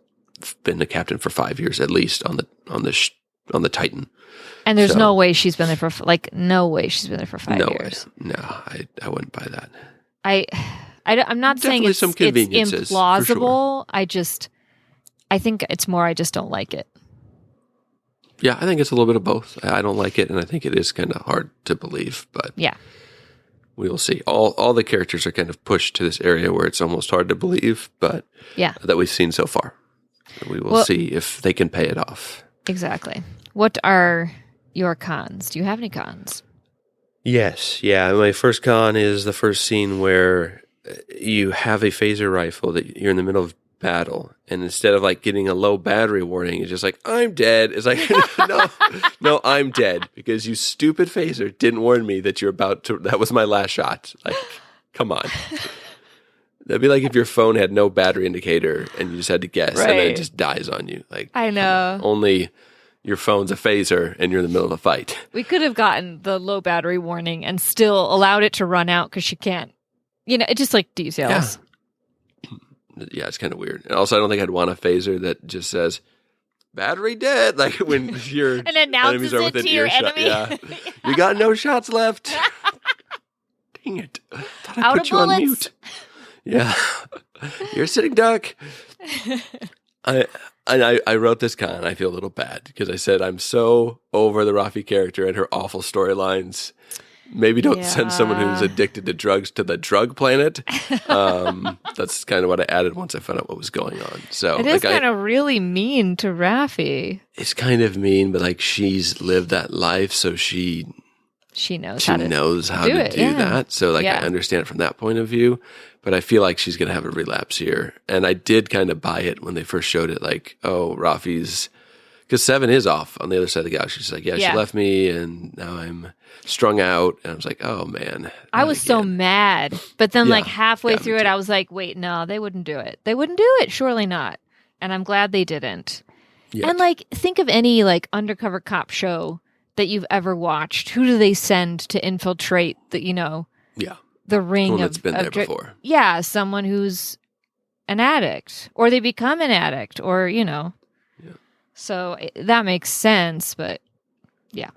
the captain for 5 years at least on the Titan. And there's no way she's been there for 5 years. No, I wouldn't buy that. I'm not saying it's some conveniences, implausible. Sure. I think it's more I just don't like it. Yeah, I think it's a little bit of both. I don't like it, and I think it is kind of hard to believe, but yeah, we will see. All the characters are kind of pushed to this area where it's almost hard to believe, but that we've seen so far. We will see if they can pay it off. Exactly. What are your cons? Do you have any cons? Yes. Yeah. My first con is the first scene where you have a phaser rifle that you're in the middle of battle, and instead of like getting a low battery warning, it's just like, I'm dead. It's like, no, I'm dead because you stupid phaser didn't warn me that that was my last shot. Like, come on. That'd be like if your phone had no battery indicator and you just had to guess, and then it just dies on you. Like, I know. Only your phone's a phaser and you're in the middle of a fight. We could have gotten the low battery warning and still allowed it to run out because you can't. It just like details. Yeah, it's kind of weird. And also, I don't think I'd want a phaser that just says, battery dead. Like when your and announces enemies are it within to your earshot. enemy. Yeah. You got no shots left. Dang it. Thought I put you on mute. Yeah. You're a sitting duck. I wrote this con. I feel a little bad because I said I'm so over the Rafi character and her awful storylines. Maybe don't send someone who's addicted to drugs to the drug planet. That's kind of what I added once I found out what was going on. So it is kind of really mean to Rafi. It's kind of mean, but like she's lived that life, so she knows how to do that. So like I understand it from that point of view, but I feel like she's going to have a relapse here. And I did kind of buy it when they first showed it. Like, oh, Rafi's. Because Seven is off on the other side of the galaxy. She's like, she left me, and now I'm strung out. And I was like, oh, man. I was so mad. But then like halfway through it, I was like, wait, no, they wouldn't do it. They wouldn't do it. Surely not. And I'm glad they didn't. Yet. And like, think of any like undercover cop show that you've ever watched. Who do they send to infiltrate the ring someone that's been there before. Yeah, someone who's an addict. Or they become an addict. Or, So that makes sense, but yeah.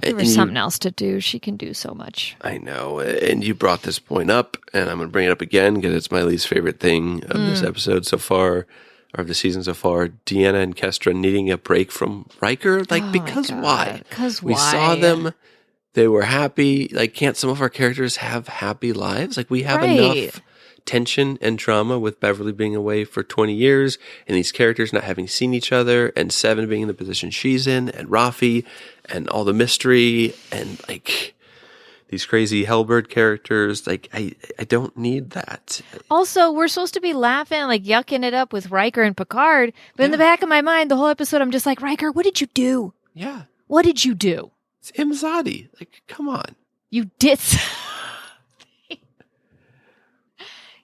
Give her something else to do. She can do so much. I know. And you brought this point up, and I'm going to bring it up again because it's my least favorite thing of this episode so far, or of the season so far. Deanna and Kestra needing a break from Riker. Like, because why? Because we saw them. They were happy. Like, can't some of our characters have happy lives? Like, we have enough tension and drama with Beverly being away for 20 years and these characters not having seen each other and Seven being in the position she's in and Rafi and all the mystery and like these crazy Hellbird characters. Like I don't need that. Also, we're supposed to be laughing, like yucking it up with Riker and Picard, but in the back of my mind, the whole episode, I'm just like, Riker, what did you do? Yeah. What did you do? It's Imzadi. Like, come on. You did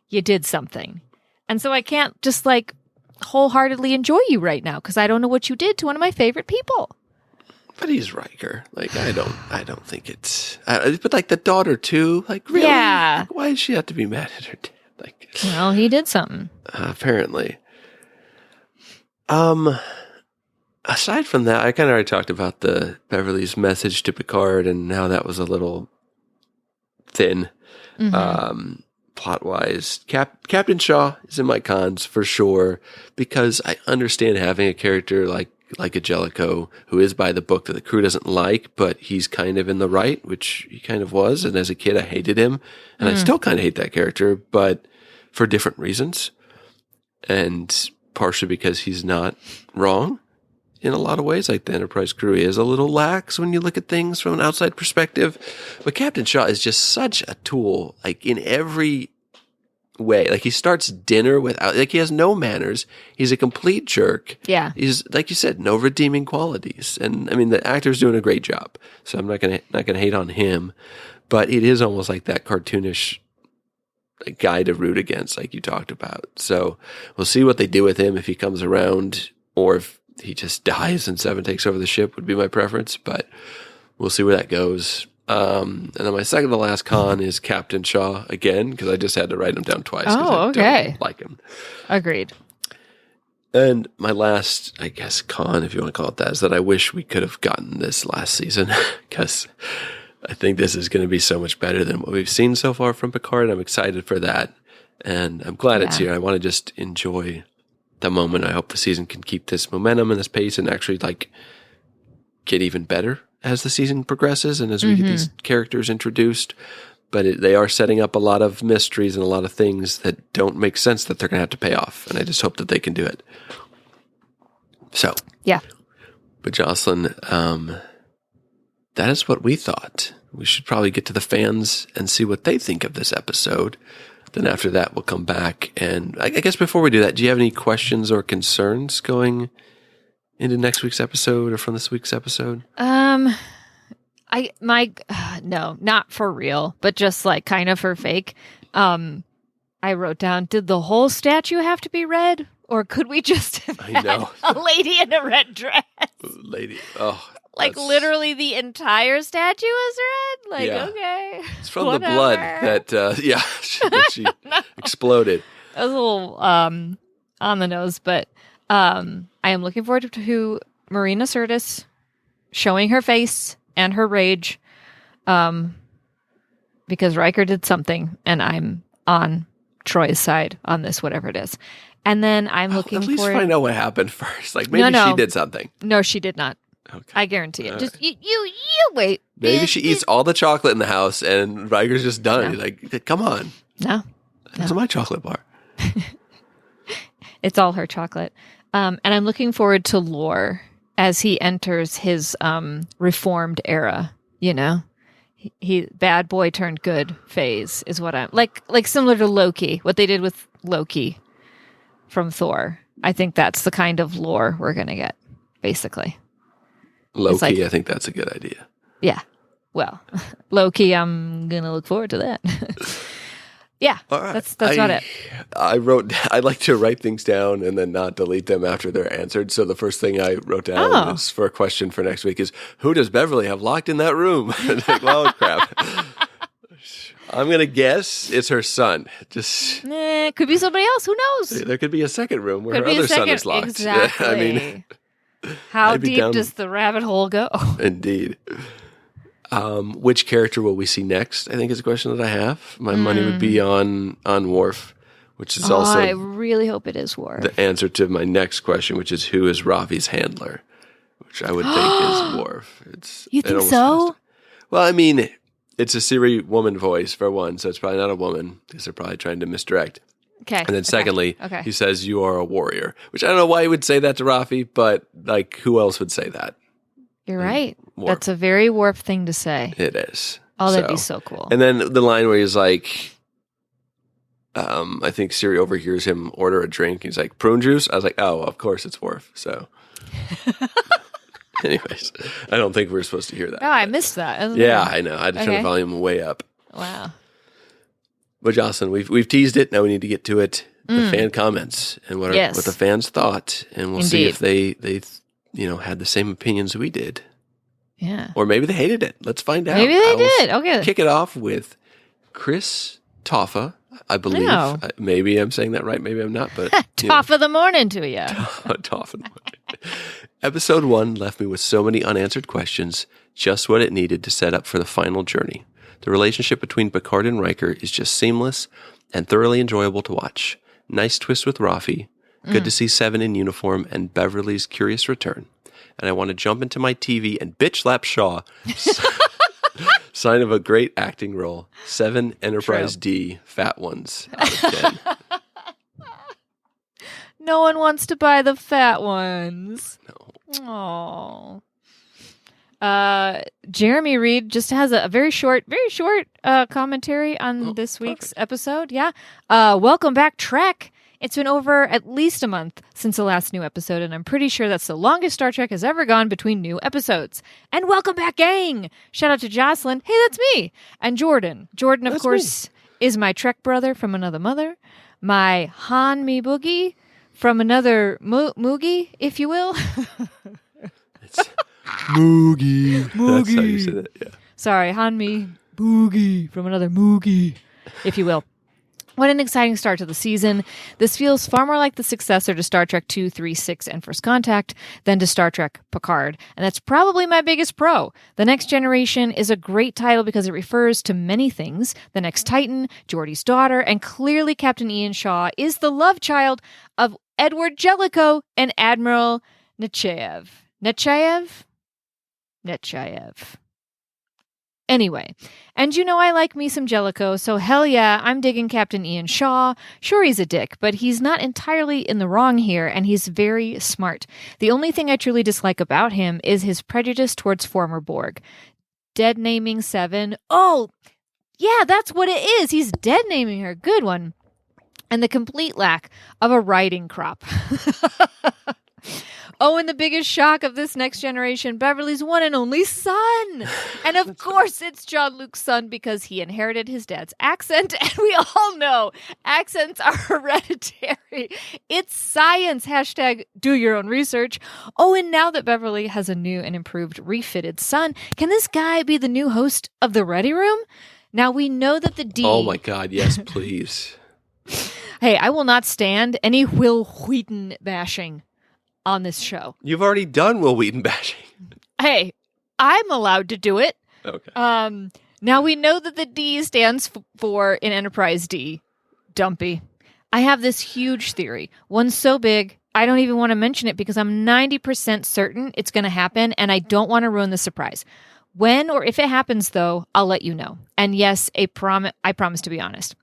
You did something. And so I can't just like wholeheartedly enjoy you right now because I don't know what you did to one of my favorite people. But he's Riker. Like, I don't think it's... but, like, the daughter, too. Like, really? Yeah. Like, why does she have to be mad at her dad? Like, well, he did something. Apparently. Aside from that, I kind of already talked about the Beverly's message to Picard and how that was a little thin, plot-wise. Captain Shaw is in my cons, for sure, because I understand having a character like a Jellicoe, who is by the book that the crew doesn't like, but he's kind of in the right, which he kind of was. And as a kid, I hated him. And I still kind of hate that character, but for different reasons. And partially because he's not wrong in a lot of ways. Like the Enterprise crew is a little lax when you look at things from an outside perspective. But Captain Shaw is just such a tool, like in every way. Like he starts dinner without, like he has no manners. He's a complete jerk. Yeah. He's, like you said, no redeeming qualities. And I mean, the actor's doing a great job. So I'm not going to hate on him, but it is almost like that cartoonish guy to root against, like you talked about. So we'll see what they do with him if he comes around, or if he just dies and Seven takes over the ship would be my preference, but we'll see where that goes. And then my second to last con is Captain Shaw again, because I just had to write him down twice. Oh, okay. Don't like him. Agreed. And my last, I guess, con, if you want to call it that, is that I wish we could have gotten this last season, because I think this is going to be so much better than what we've seen so far from Picard. I'm excited for that, and I'm glad it's here. I want to just enjoy the moment. I hope the season can keep this momentum and this pace and actually like get even better as the season progresses and as we get these characters introduced. But they are setting up a lot of mysteries and a lot of things that don't make sense that they're going to have to pay off. And I just hope that they can do it. So, yeah. But Jocelyn, that is what we thought. We should probably get to the fans and see what they think of this episode. Then after that, we'll come back. And I guess before we do that, do you have any questions or concerns going into next week's episode or from this week's episode? No, not for real, but just like kind of for fake. I wrote down, did the whole statue have to be red? Or could we just have had a lady in a red dress? Lady, oh. Like literally the entire statue is red? Like, okay. It's from the blood that, she exploded. That was a little on the nose, but I am looking forward to Marina Sirtis showing her face and her rage because Riker did something, and I'm on Troy's side on this, whatever it is. And then I'm looking for... At least find out what happened first. Like, maybe she did something. No, she did not. Okay. I guarantee it. Just you wait. Maybe she eats all the chocolate in the house and Riker's just done. He's like, come on. No. That's my chocolate bar. It's all her chocolate. And I'm looking forward to Lore as he enters his reformed era, you know? He bad boy turned good phase is what I'm like similar to Loki, what they did with Loki from Thor. I think that's the kind of Lore we're going to get, basically. Loki, I think that's a good idea. Yeah. Well, Loki, I'm going to look forward to that. Yeah. All right. That's about it. I like to write things down and then not delete them after they're answered. So the first thing I wrote down is for a question for next week is, who does Beverly have locked in that room? Like, well, crap. I'm going to guess it's her son. Just could be somebody else. Who knows? There could be a second room where her other son is locked. Exactly. I mean... How deep does the rabbit hole go? Indeed. Which character will we see next? I think is a question that I have. My money would be on Worf, which is also... I really hope it is Worf. The answer to my next question, which is who is Ravi's handler, which I would think is Worf. You think so? Well, I mean, it's a Siri woman voice for one, so it's probably not a woman because they're probably trying to misdirect. Okay. And then secondly, he says, you are a warrior, which I don't know why he would say that to Rafi, but like, who else would say that? You're right. That's a very Worf thing to say. It is. Oh, that'd be so cool. And then the line where he's like, I think Siri overhears him order a drink. He's like, prune juice? I was like, oh, of course it's Worf. So anyways, I don't think we're supposed to hear that. Oh, I missed that. Yeah, I know. I had to turn the volume way up. Wow. But Jocelyn, we've teased it. Now we need to get to it. the fan comments and what the fans thought, and we'll see if they had the same opinions we did. Yeah. Or maybe they hated it. Let's find out. Maybe they did. Okay. Kick it off with Chris Toffa, I believe. Maybe I'm saying that right. Maybe I'm not. But Top of the morning to you. Top of the morning. Episode 1 left me with so many unanswered questions, just what it needed to set up for the final journey. The relationship between Picard and Riker is just seamless and thoroughly enjoyable to watch. Nice twist with Rafi. Good to see Seven in uniform and Beverly's curious return. And I want to jump into my TV and bitch slap Shaw. Sign of a great acting role. 7 Enterprise D fat ones out of 10. No one wants to buy the fat ones. No. Aww. Jeremy Reed just has a very short commentary on this week's episode. Yeah. Welcome back, Trek. It's been over at least a month since the last new episode, and I'm pretty sure that's the longest Star Trek has ever gone between new episodes. And welcome back, gang! Shout out to Joselyn. Hey, that's me! And Jordan. Jordan, of course, is my Trek brother from another mother. My Han Me Boogie from another Moogie, if you will. It's Moogie. That's how you say that, yeah. Sorry, Han Me Boogie from another Moogie, if you will. What an exciting start to the season. This feels far more like the successor to Star Trek 2, 3, 6, and First Contact than to Star Trek Picard. And that's probably my biggest pro. The Next Generation is a great title because it refers to many things. The Next Titan, Geordi's daughter, and clearly Captain Ian Shaw is the love child of Edward Jellicoe and Admiral Nechayev. Nechayev. Anyway, and I like me some Jellicoe, so hell yeah, I'm digging Captain Ian Shaw. Sure, he's a dick, but he's not entirely in the wrong here, and he's very smart. The only thing I truly dislike about him is his prejudice towards former Borg. Dead naming Seven. Oh, yeah, that's what it is. He's dead naming her. Good one. And the complete lack of a writing crop. Oh, and the biggest shock of this Next Generation, Beverly's one and only son. And of course it's Jean-Luc's son because he inherited his dad's accent. And we all know accents are hereditary. It's science. Hashtag do your own research. Oh, and now that Beverly has a new and improved refitted son, can this guy be the new host of the Ready Room? Now we know that the D... Oh my God, yes, please. Hey, I will not stand any Will Wheaton bashing on this show. You've already done Will Wheaton bashing. Hey, I'm allowed to do it. Okay. Now we know that the D stands for in Enterprise D, dumpy. I have this huge theory. One so big, I don't even want to mention it because I'm 90% certain it's going to happen, and I don't want to ruin the surprise. When or if it happens, though, I'll let you know. And yes, I promise to be honest.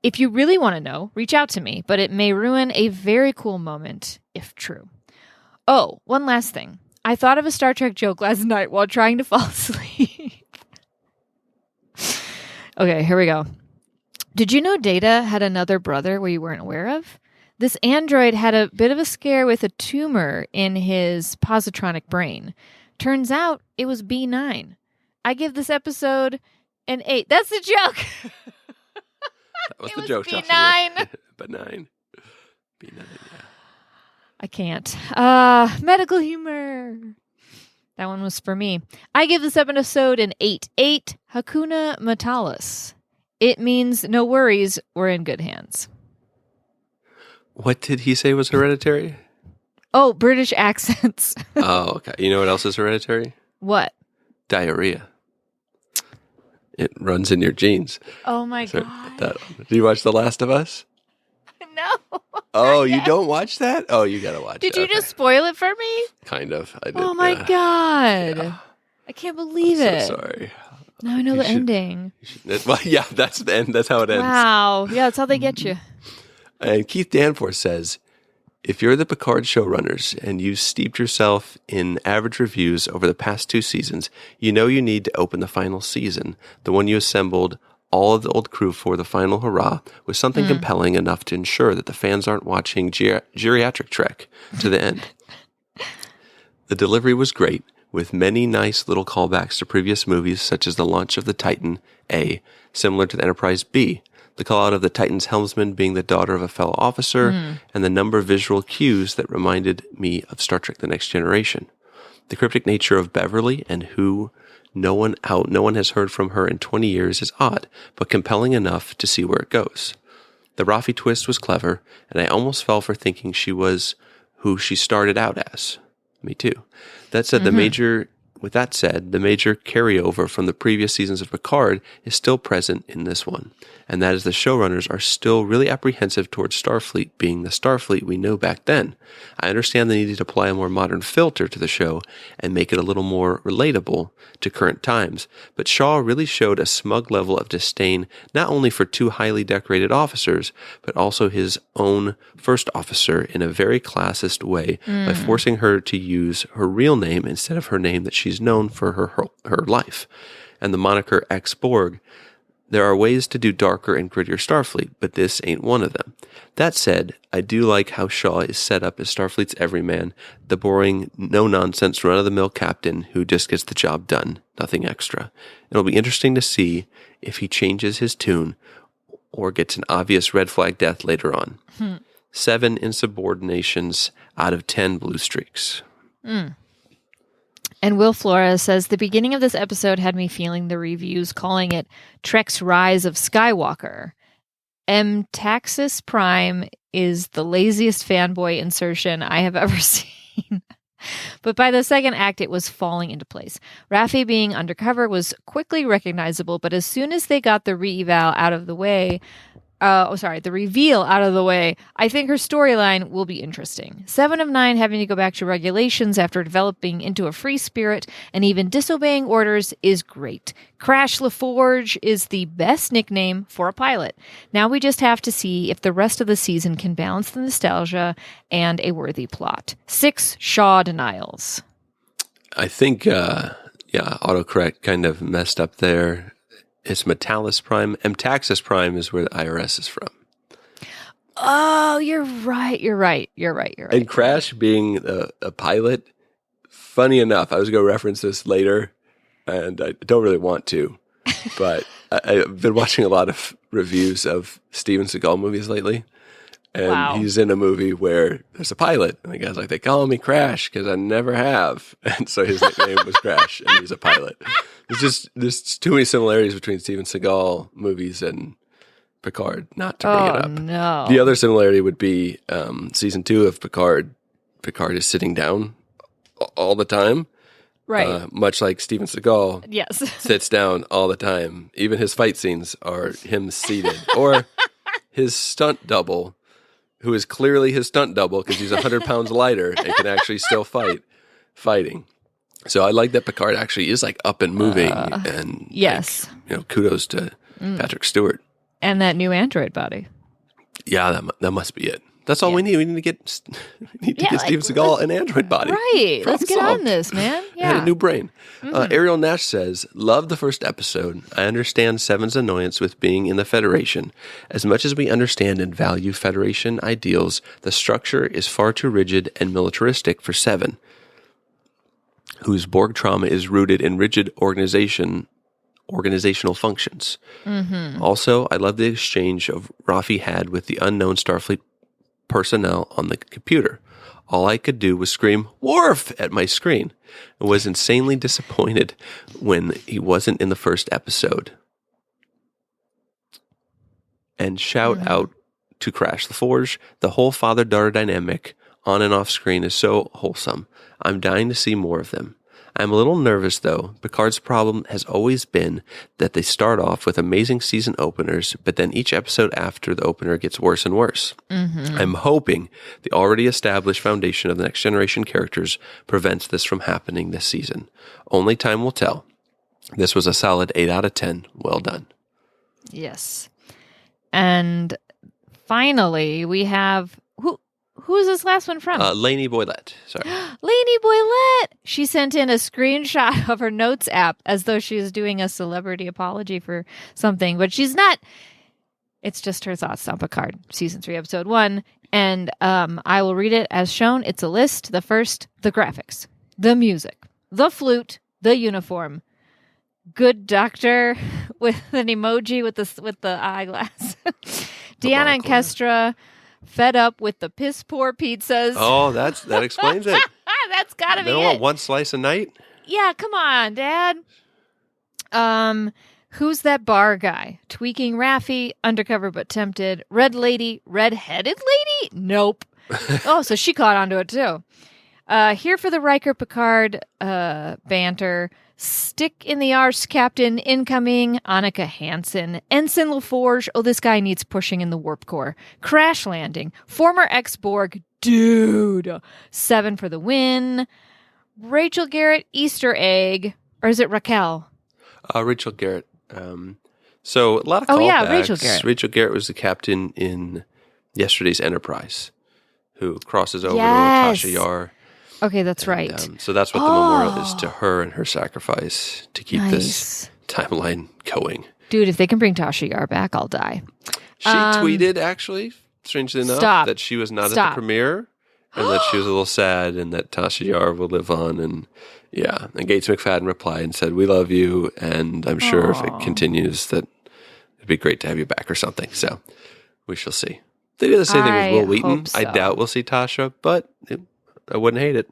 If you really want to know, reach out to me, but it may ruin a very cool moment if true. Oh, one last thing. I thought of a Star Trek joke last night while trying to fall asleep. Okay, here we go. Did you know Data had another brother we weren't aware of? This android had a bit of a scare with a tumor in his positronic brain. Turns out it was B9. I give this episode an 8. That's the joke! That was the joke. B9. But 9. B9, yeah. I can't. Medical humor. That one was for me. I give this episode an 8. 8 Hakuna Matalis. It means no worries, we're in good hands. What did he say was hereditary? Oh, British accents. Oh, okay. You know what else is hereditary? What? Diarrhea. It runs in your genes. Oh my God. Do you watch The Last of Us? No. Oh, you don't watch that? Oh, you gotta watch it. Did you just spoil it for me? Kind of. I did. Oh my God. Yeah. I can't believe it. So sorry. Now I know the ending. Well, yeah, that's the end. That's how it ends. Wow. Yeah, that's how they get you. And Keith Danforth says, if you're the Picard showrunners and you've steeped yourself in average reviews over the past 2 seasons, you know you need to open the final season, the one you assembled all of the old crew for the final hurrah, with something compelling enough to ensure that the fans aren't watching geriatric Trek to the end. The delivery was great, with many nice little callbacks to previous movies, such as the launch of the Titan A, similar to the Enterprise B, The call out of the Titan's helmsman being the daughter of a fellow officer, and the number of visual cues that reminded me of Star Trek The Next Generation. The cryptic nature of Beverly and how no one has heard from her in 20 years is odd, but compelling enough to see where it goes. The Raffi twist was clever, and I almost fell for thinking she was who she started out as. Me too. That said, the major carryover from the previous seasons of Picard is still present in this one, and that is the showrunners are still really apprehensive towards Starfleet being the Starfleet we know back then. I understand they needed to apply a more modern filter to the show and make it a little more relatable to current times, but Shaw really showed a smug level of disdain not only for two highly decorated officers, but also his own first officer in a very classist way by forcing her to use her real name instead of her name that she's known for her life. And the moniker ex-Borg. There are ways to do darker and grittier Starfleet, but this ain't one of them. That said, I do like how Shaw is set up as Starfleet's everyman, the boring, no-nonsense, run-of-the-mill captain who just gets the job done, nothing extra. It'll be interesting to see if he changes his tune or gets an obvious red flag death later on. 7 insubordinations out of 10 blue streaks. And Will Flores says, the beginning of this episode had me feeling the reviews calling it Trek's Rise of Skywalker. Taxis Prime is the laziest fanboy insertion I have ever seen. But by the second act, it was falling into place. Raffi being undercover was quickly recognizable, but as soon as they got the reveal out of the way, I think her storyline will be interesting. 7 of 9 having to go back to regulations after developing into a free spirit and even disobeying orders is great. Crash LaForge is the best nickname for a pilot. Now we just have to see if the rest of the season can balance the nostalgia and a worthy plot. 6 Shaw denials. I think, autocorrect kind of messed up there. It's Metalis Prime. Taxis Prime is where the IRS is from. Oh, you're right. And Crash being a pilot, funny enough, I was going to reference this later, and I don't really want to, but I've been watching a lot of reviews of Steven Seagal movies lately, and he's in a movie where there's a pilot, and the guy's like, they call me Crash because I never have, and so his nickname was Crash, and he's a pilot. There's too many similarities between Steven Seagal movies and Picard, not to bring it up. No. The other similarity would be season 2 of Picard. Picard is sitting down all the time. Right. Much like Steven Seagal sits down all the time. Even his fight scenes are him seated. Or his stunt double, who is clearly his stunt double because he's 100 pounds lighter and can actually still fighting. So I like that Picard actually is like up and moving, and yes, kudos to Patrick Stewart and that new android body. Yeah, that must be it. That's all we need. We need to get Steven Seagal an android body. Right. Let's get on this, man. Yeah. I had a new brain. Ariel Nash says, love the first episode. I understand Seven's annoyance with being in the Federation. As much as we understand and value Federation ideals, the structure is far too rigid and militaristic for Seven, whose Borg trauma is rooted in rigid organizational functions. Also, I love the exchange Raffi had with the unknown Starfleet personnel on the computer. All I could do was scream, "Worf!" at my screen, and was insanely disappointed when he wasn't in the first episode. And shout out to Crash LaForge. The whole father-daughter dynamic on and off screen is so wholesome. I'm dying to see more of them. I'm a little nervous, though. Picard's problem has always been that they start off with amazing season openers, but then each episode after the opener gets worse and worse. I'm hoping the already established foundation of the Next Generation characters prevents this from happening this season. Only time will tell. This was a solid 8 out of 10. Well done. Yes. And finally, we have... Who is this last one from? Lainey Boylett. Sorry. Lainey Boylett! She sent in a screenshot of her notes app as though she was doing a celebrity apology for something, but she's not. It's just her thoughts on Picard, Season 3, Episode 1. And I will read it as shown. It's a list. The first, the graphics, the music, the flute, the uniform, good doctor with an emoji with the eyeglass. Deanna and Kestra fed up with the piss poor pizzas. Oh, that explains it. That's gotta be it. They don't want one slice a night? Yeah, come on, Dad. Who's that bar guy? Tweaking Raffi, undercover but tempted. Red lady, red-headed lady? Nope. Oh, so she caught onto it too. Here for the Riker Picard banter. Stick in the arse, Captain incoming. Annika Hansen. Ensign LaForge. Oh, this guy needs pushing in the warp core. Crash landing. Former ex-Borg. Dude. 7 for the win. Rachel Garrett Easter egg. Or is it Raquel? Rachel Garrett. So a lot of callbacks. Oh, yeah, Rachel Garrett. Rachel Garrett was the captain in yesterday's Enterprise who crosses over to Tasha Yar. Okay, that's right. So that's what the memorial is to her and her sacrifice to keep this timeline going. Dude, if they can bring Tasha Yar back, I'll die. She tweeted, actually, strangely enough, that she was not at the premiere and that she was a little sad and that Tasha Yar will live on. And yeah, and Gates McFadden replied and said, "We love you, and I'm sure if it continues that it'd be great to have you back," or something. So we shall see. They do the same thing with Will Wheaton. So. I doubt we'll see Tasha, but I wouldn't hate it.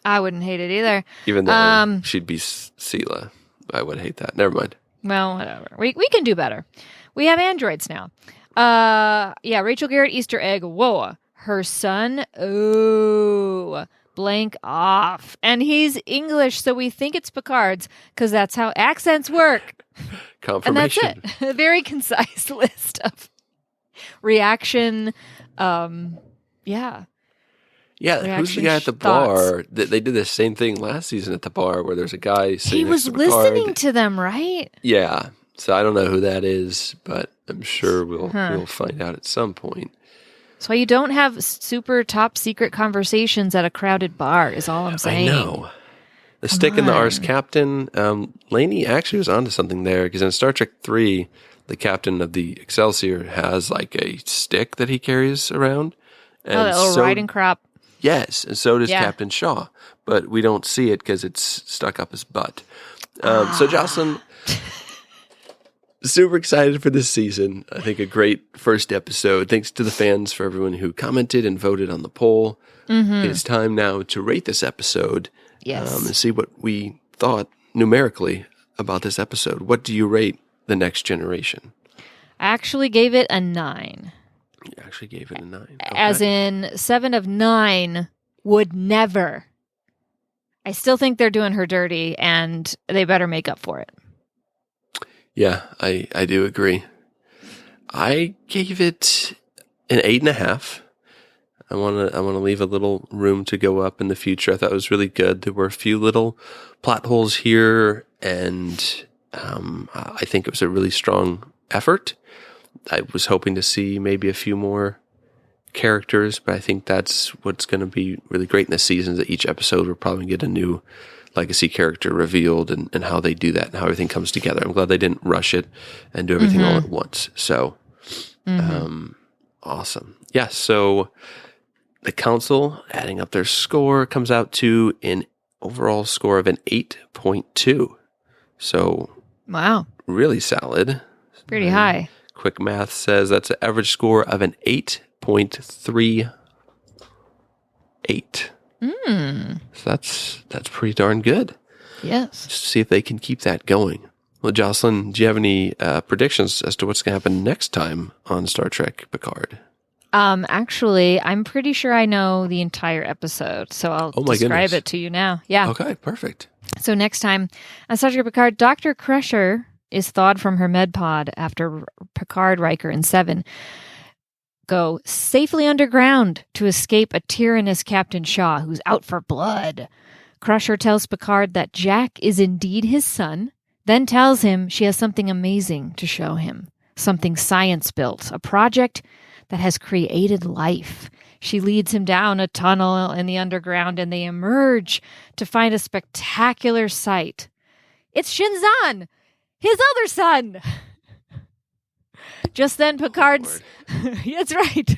I wouldn't hate it either. Even though she'd be Sela. I would hate that. Never mind. Well, whatever. We can do better. We have androids now. Yeah, Rachel Garrett Easter egg. Whoa. Her son. Oh. Blank off. And he's English, so we think it's Picard's because that's how accents work. Confirmation. And that's it. A very concise list of reaction. Yeah. Yeah, who's the guy at the bar? They did the same thing last season at the bar where there's a guy sitting He was listening to them, right? Yeah. So I don't know who that is, but I'm sure we'll find out at some point. That's why you don't have super top secret conversations at a crowded bar, is all I'm saying. I know. The stick in the arse captain, Laney actually was onto something there because in Star Trek 3, the captain of the Excelsior has like a stick that he carries around. And that little riding crop. Yes, and so does Captain Shaw, but we don't see it because it's stuck up his butt. So Jocelyn, super excited for this season. I think a great first episode. Thanks to the fans for everyone who commented and voted on the poll. Mm-hmm. It's time now to rate this episode and see what we thought numerically about this episode. What do you rate The Next Generation? I actually gave it a 9. You actually gave it a 9. Okay. As in 7 of 9 would never. I still think they're doing her dirty and they better make up for it. Yeah, I do agree. I gave it an 8.5. I want to leave a little room to go up in the future. I thought it was really good. There were a few little plot holes here, and I think it was a really strong effort. I was hoping to see maybe a few more characters, but I think that's what's going to be really great in this season, is that each episode will probably get a new legacy character revealed and how they do that and how everything comes together. I'm glad they didn't rush it and do everything all at once. So, awesome. Yeah, so the council, adding up their score, comes out to an overall score of an 8.2. So, wow. Really solid. Pretty high. Quick math says that's an average score of an 8.38. So that's pretty darn good. Yes. Just see if they can keep that going. Well, Jocelyn, do you have any predictions as to what's going to happen next time on Star Trek Picard? Actually, I'm pretty sure I know the entire episode, so I'll describe it to you now. Yeah. Okay, perfect. So next time on Star Trek Picard, Dr. Crusher is thawed from her med pod after Picard, Riker, and Seven go safely underground to escape a tyrannous Captain Shaw who's out for blood. Crusher tells Picard that Jack is indeed his son, then tells him she has something amazing to show him, something science-built, a project that has created life. She leads him down a tunnel in the underground, and they emerge to find a spectacular sight. It's Shinzan, his other son. Just then, Picard's... That's right.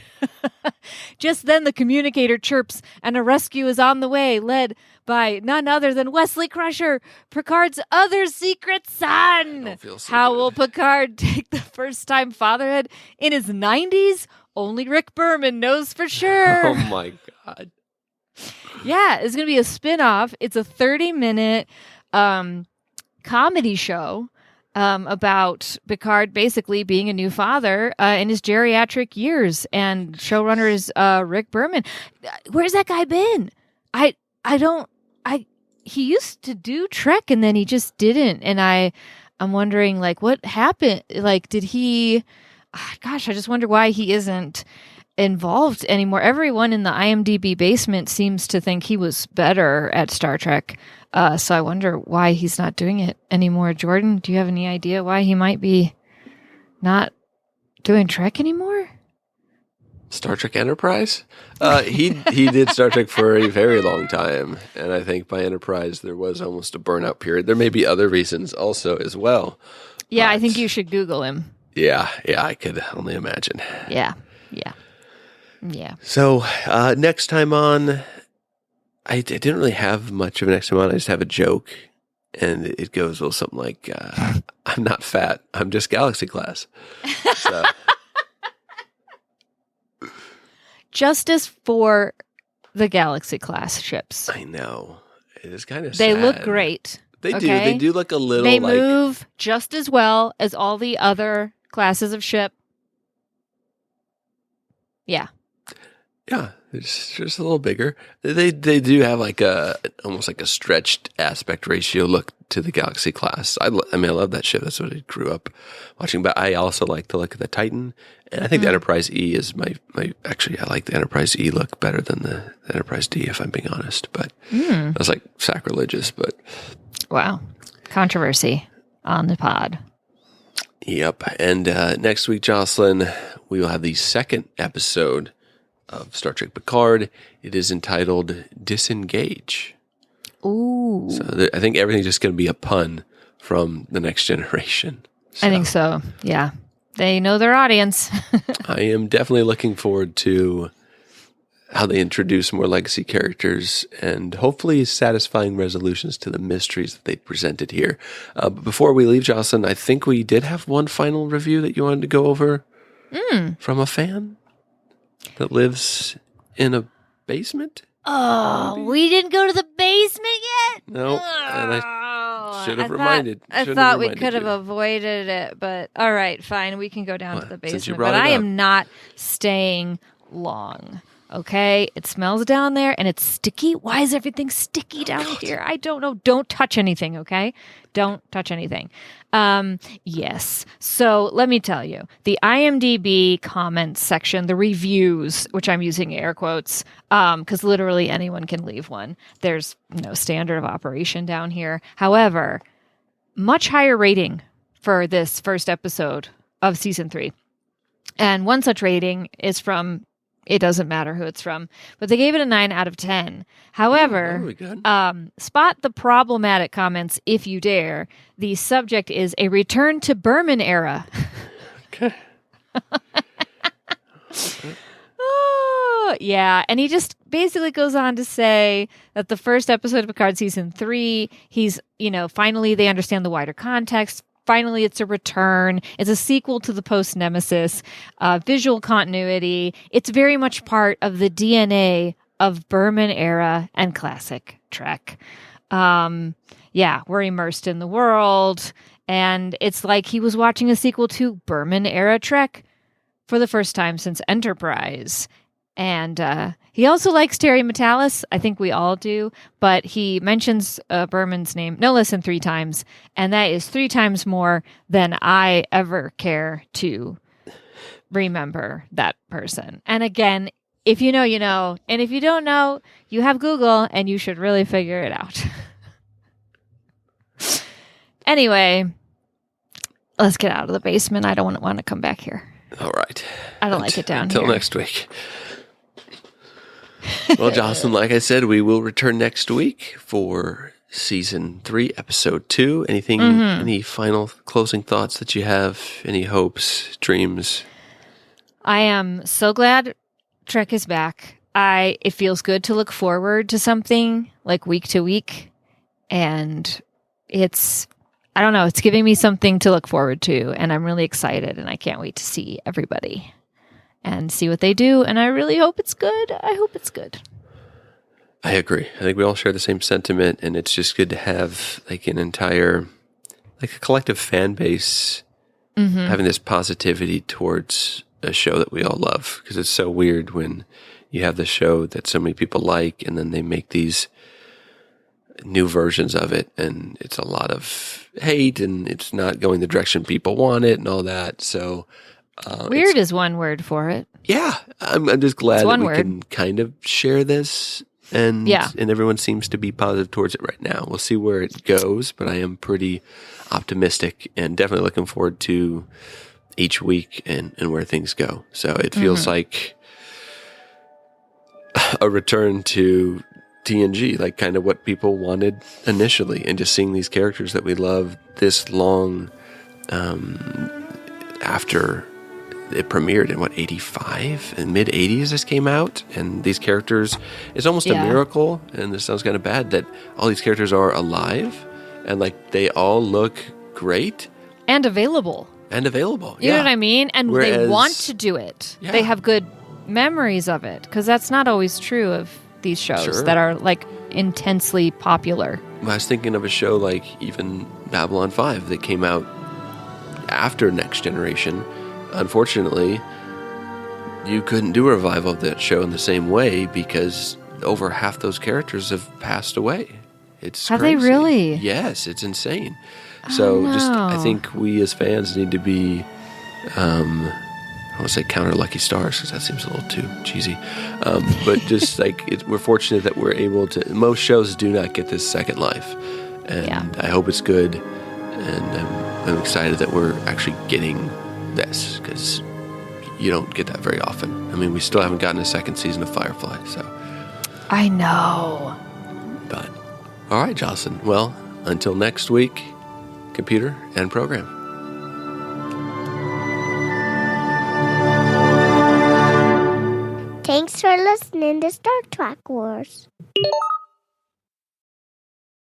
Just then, the communicator chirps, and a rescue is on the way, led by none other than Wesley Crusher, Picard's other secret son. How will Picard take the first-time fatherhood in his 90s? Only Rick Berman knows for sure. Oh, my God. Yeah, it's going to be a spin-off. It's a 30-minute comedy show about Picard basically being a new father in his geriatric years, and showrunner is Rick Berman. Where's that guy been? He used to do Trek and then he just didn't, and I'm wondering like what happened. Like, did he? Gosh, I just wonder why he isn't involved anymore. Everyone in the IMDb basement seems to think he was better at Star Trek. So I wonder why he's not doing it anymore. Jordan, do you have any idea why he might be not doing Trek anymore? Star Trek Enterprise? He did Star Trek for a very long time. And I think by Enterprise, there was almost a burnout period. There may be other reasons also as well. Yeah, but I think you should Google him. Yeah, I could only imagine. Yeah. So next time on, I didn't really have much of a next time on. I just have a joke, and it goes a little something like, I'm not fat. I'm just Galaxy class. So. Justice for the Galaxy class ships. I know. It is kind of They sad. look great. They do. They do look a little They move just as well as all the other classes of ship. Yeah. Yeah, it's just a little bigger. They do have like almost like a stretched aspect ratio look to the Galaxy class. I love that ship. That's what I grew up watching. But I also like the look of the Titan, and I think the Enterprise E is my. Actually, I like the Enterprise E look better than the Enterprise D, if I'm being honest. But that's like sacrilegious. But wow, controversy on the pod. Yep, and next week, Jocelyn, we will have the second episode of Star Trek Picard. It is entitled Disengage. Ooh. So I think everything's just going to be a pun from The Next Generation. So I think so. Yeah. They know their audience. I am definitely looking forward to how they introduce more legacy characters and hopefully satisfying resolutions to the mysteries that they presented here. But before we leave, Jocelyn, I think we did have one final review that you wanted to go over from a fan that lives in a basement. Oh, maybe? We didn't go to the basement yet? No, and I should have reminded. I thought we could have avoided it, but all right, fine. We can go down to the basement, but I am not staying long. Okay, it smells down there and it's sticky. Why is everything sticky down here? I don't know. Don't touch anything, okay? Don't touch anything. Yes. So let me tell you, the IMDb comments section, the reviews, which I'm using air quotes, because literally anyone can leave one. There's no standard of operation down here. However, much higher rating for this first episode of season 3. And one such rating is from, it doesn't matter who it's from, but they gave it a 9 out of 10. However, spot the problematic comments if you dare. The subject is a return to Berman era. Okay. Oh, yeah. And he just basically goes on to say that the first episode of Picard season 3, he's, finally they understand the wider context. Finally, it's a return. It's a sequel to the post-Nemesis, visual continuity. It's very much part of the DNA of Berman era and classic Trek. We're immersed in the world, and it's like he was watching a sequel to Berman era Trek for the first time since Enterprise. And he also likes Terry Metalis. I think we all do. But he mentions Berman's name no less than 3 times. And that is 3 times more than I ever care to remember that person. And again, if you know, you know. And if you don't know, you have Google and you should really figure it out. Anyway, let's get out of the basement. I don't want to come back here. All right. I don't like it down here. Until next week. Well, Jocelyn, like I said, we will return next week for Season 3, Episode 2. Anything, any final closing thoughts that you have? Any hopes, dreams? I am so glad Trek is back. It feels good to look forward to something like week to week. And it's giving me something to look forward to. And I'm really excited. And I can't wait to see everybody and see what they do. And I really hope it's good. I hope it's good. I agree. I think we all share the same sentiment, and it's just good to have like an entire, like a collective fan base having this positivity towards a show that we all love, because it's so weird when you have the show that so many people like, and then they make these new versions of it, and it's a lot of hate, and it's not going the direction people want it, and all that. So weird is one word for it. Yeah, I'm just glad that we can kind of share this. And everyone seems to be positive towards it right now. We'll see where it goes, but I am pretty optimistic and definitely looking forward to each week and where things go. So it feels like a return to TNG, like kind of what people wanted initially, and just seeing these characters that we love this long after it premiered in 85? In mid-80s this came out, and these characters, it's almost a miracle, and this sounds kind of bad, that all these characters are alive, and like they all look great. And available. You know what I mean? And they want to do it. Yeah. They have good memories of it, because that's not always true of these shows that are like intensely popular. I was thinking of a show like even Babylon 5 that came out after Next Generation. Unfortunately, you couldn't do a revival of that show in the same way because over half those characters have passed away. Have they really? Yes, it's insane. So I think we as fans need to be, I want to say counter Lucky Stars because that seems a little too cheesy. But just like we're fortunate that we're able to, most shows do not get this second life. And I hope it's good. And I'm excited that we're actually getting this, because you don't get that very often. I mean, we still haven't gotten a second season of Firefly, so. I know. But, all right, Jocelyn. Well, until next week, computer and program. Thanks for listening to Star Trek Wars.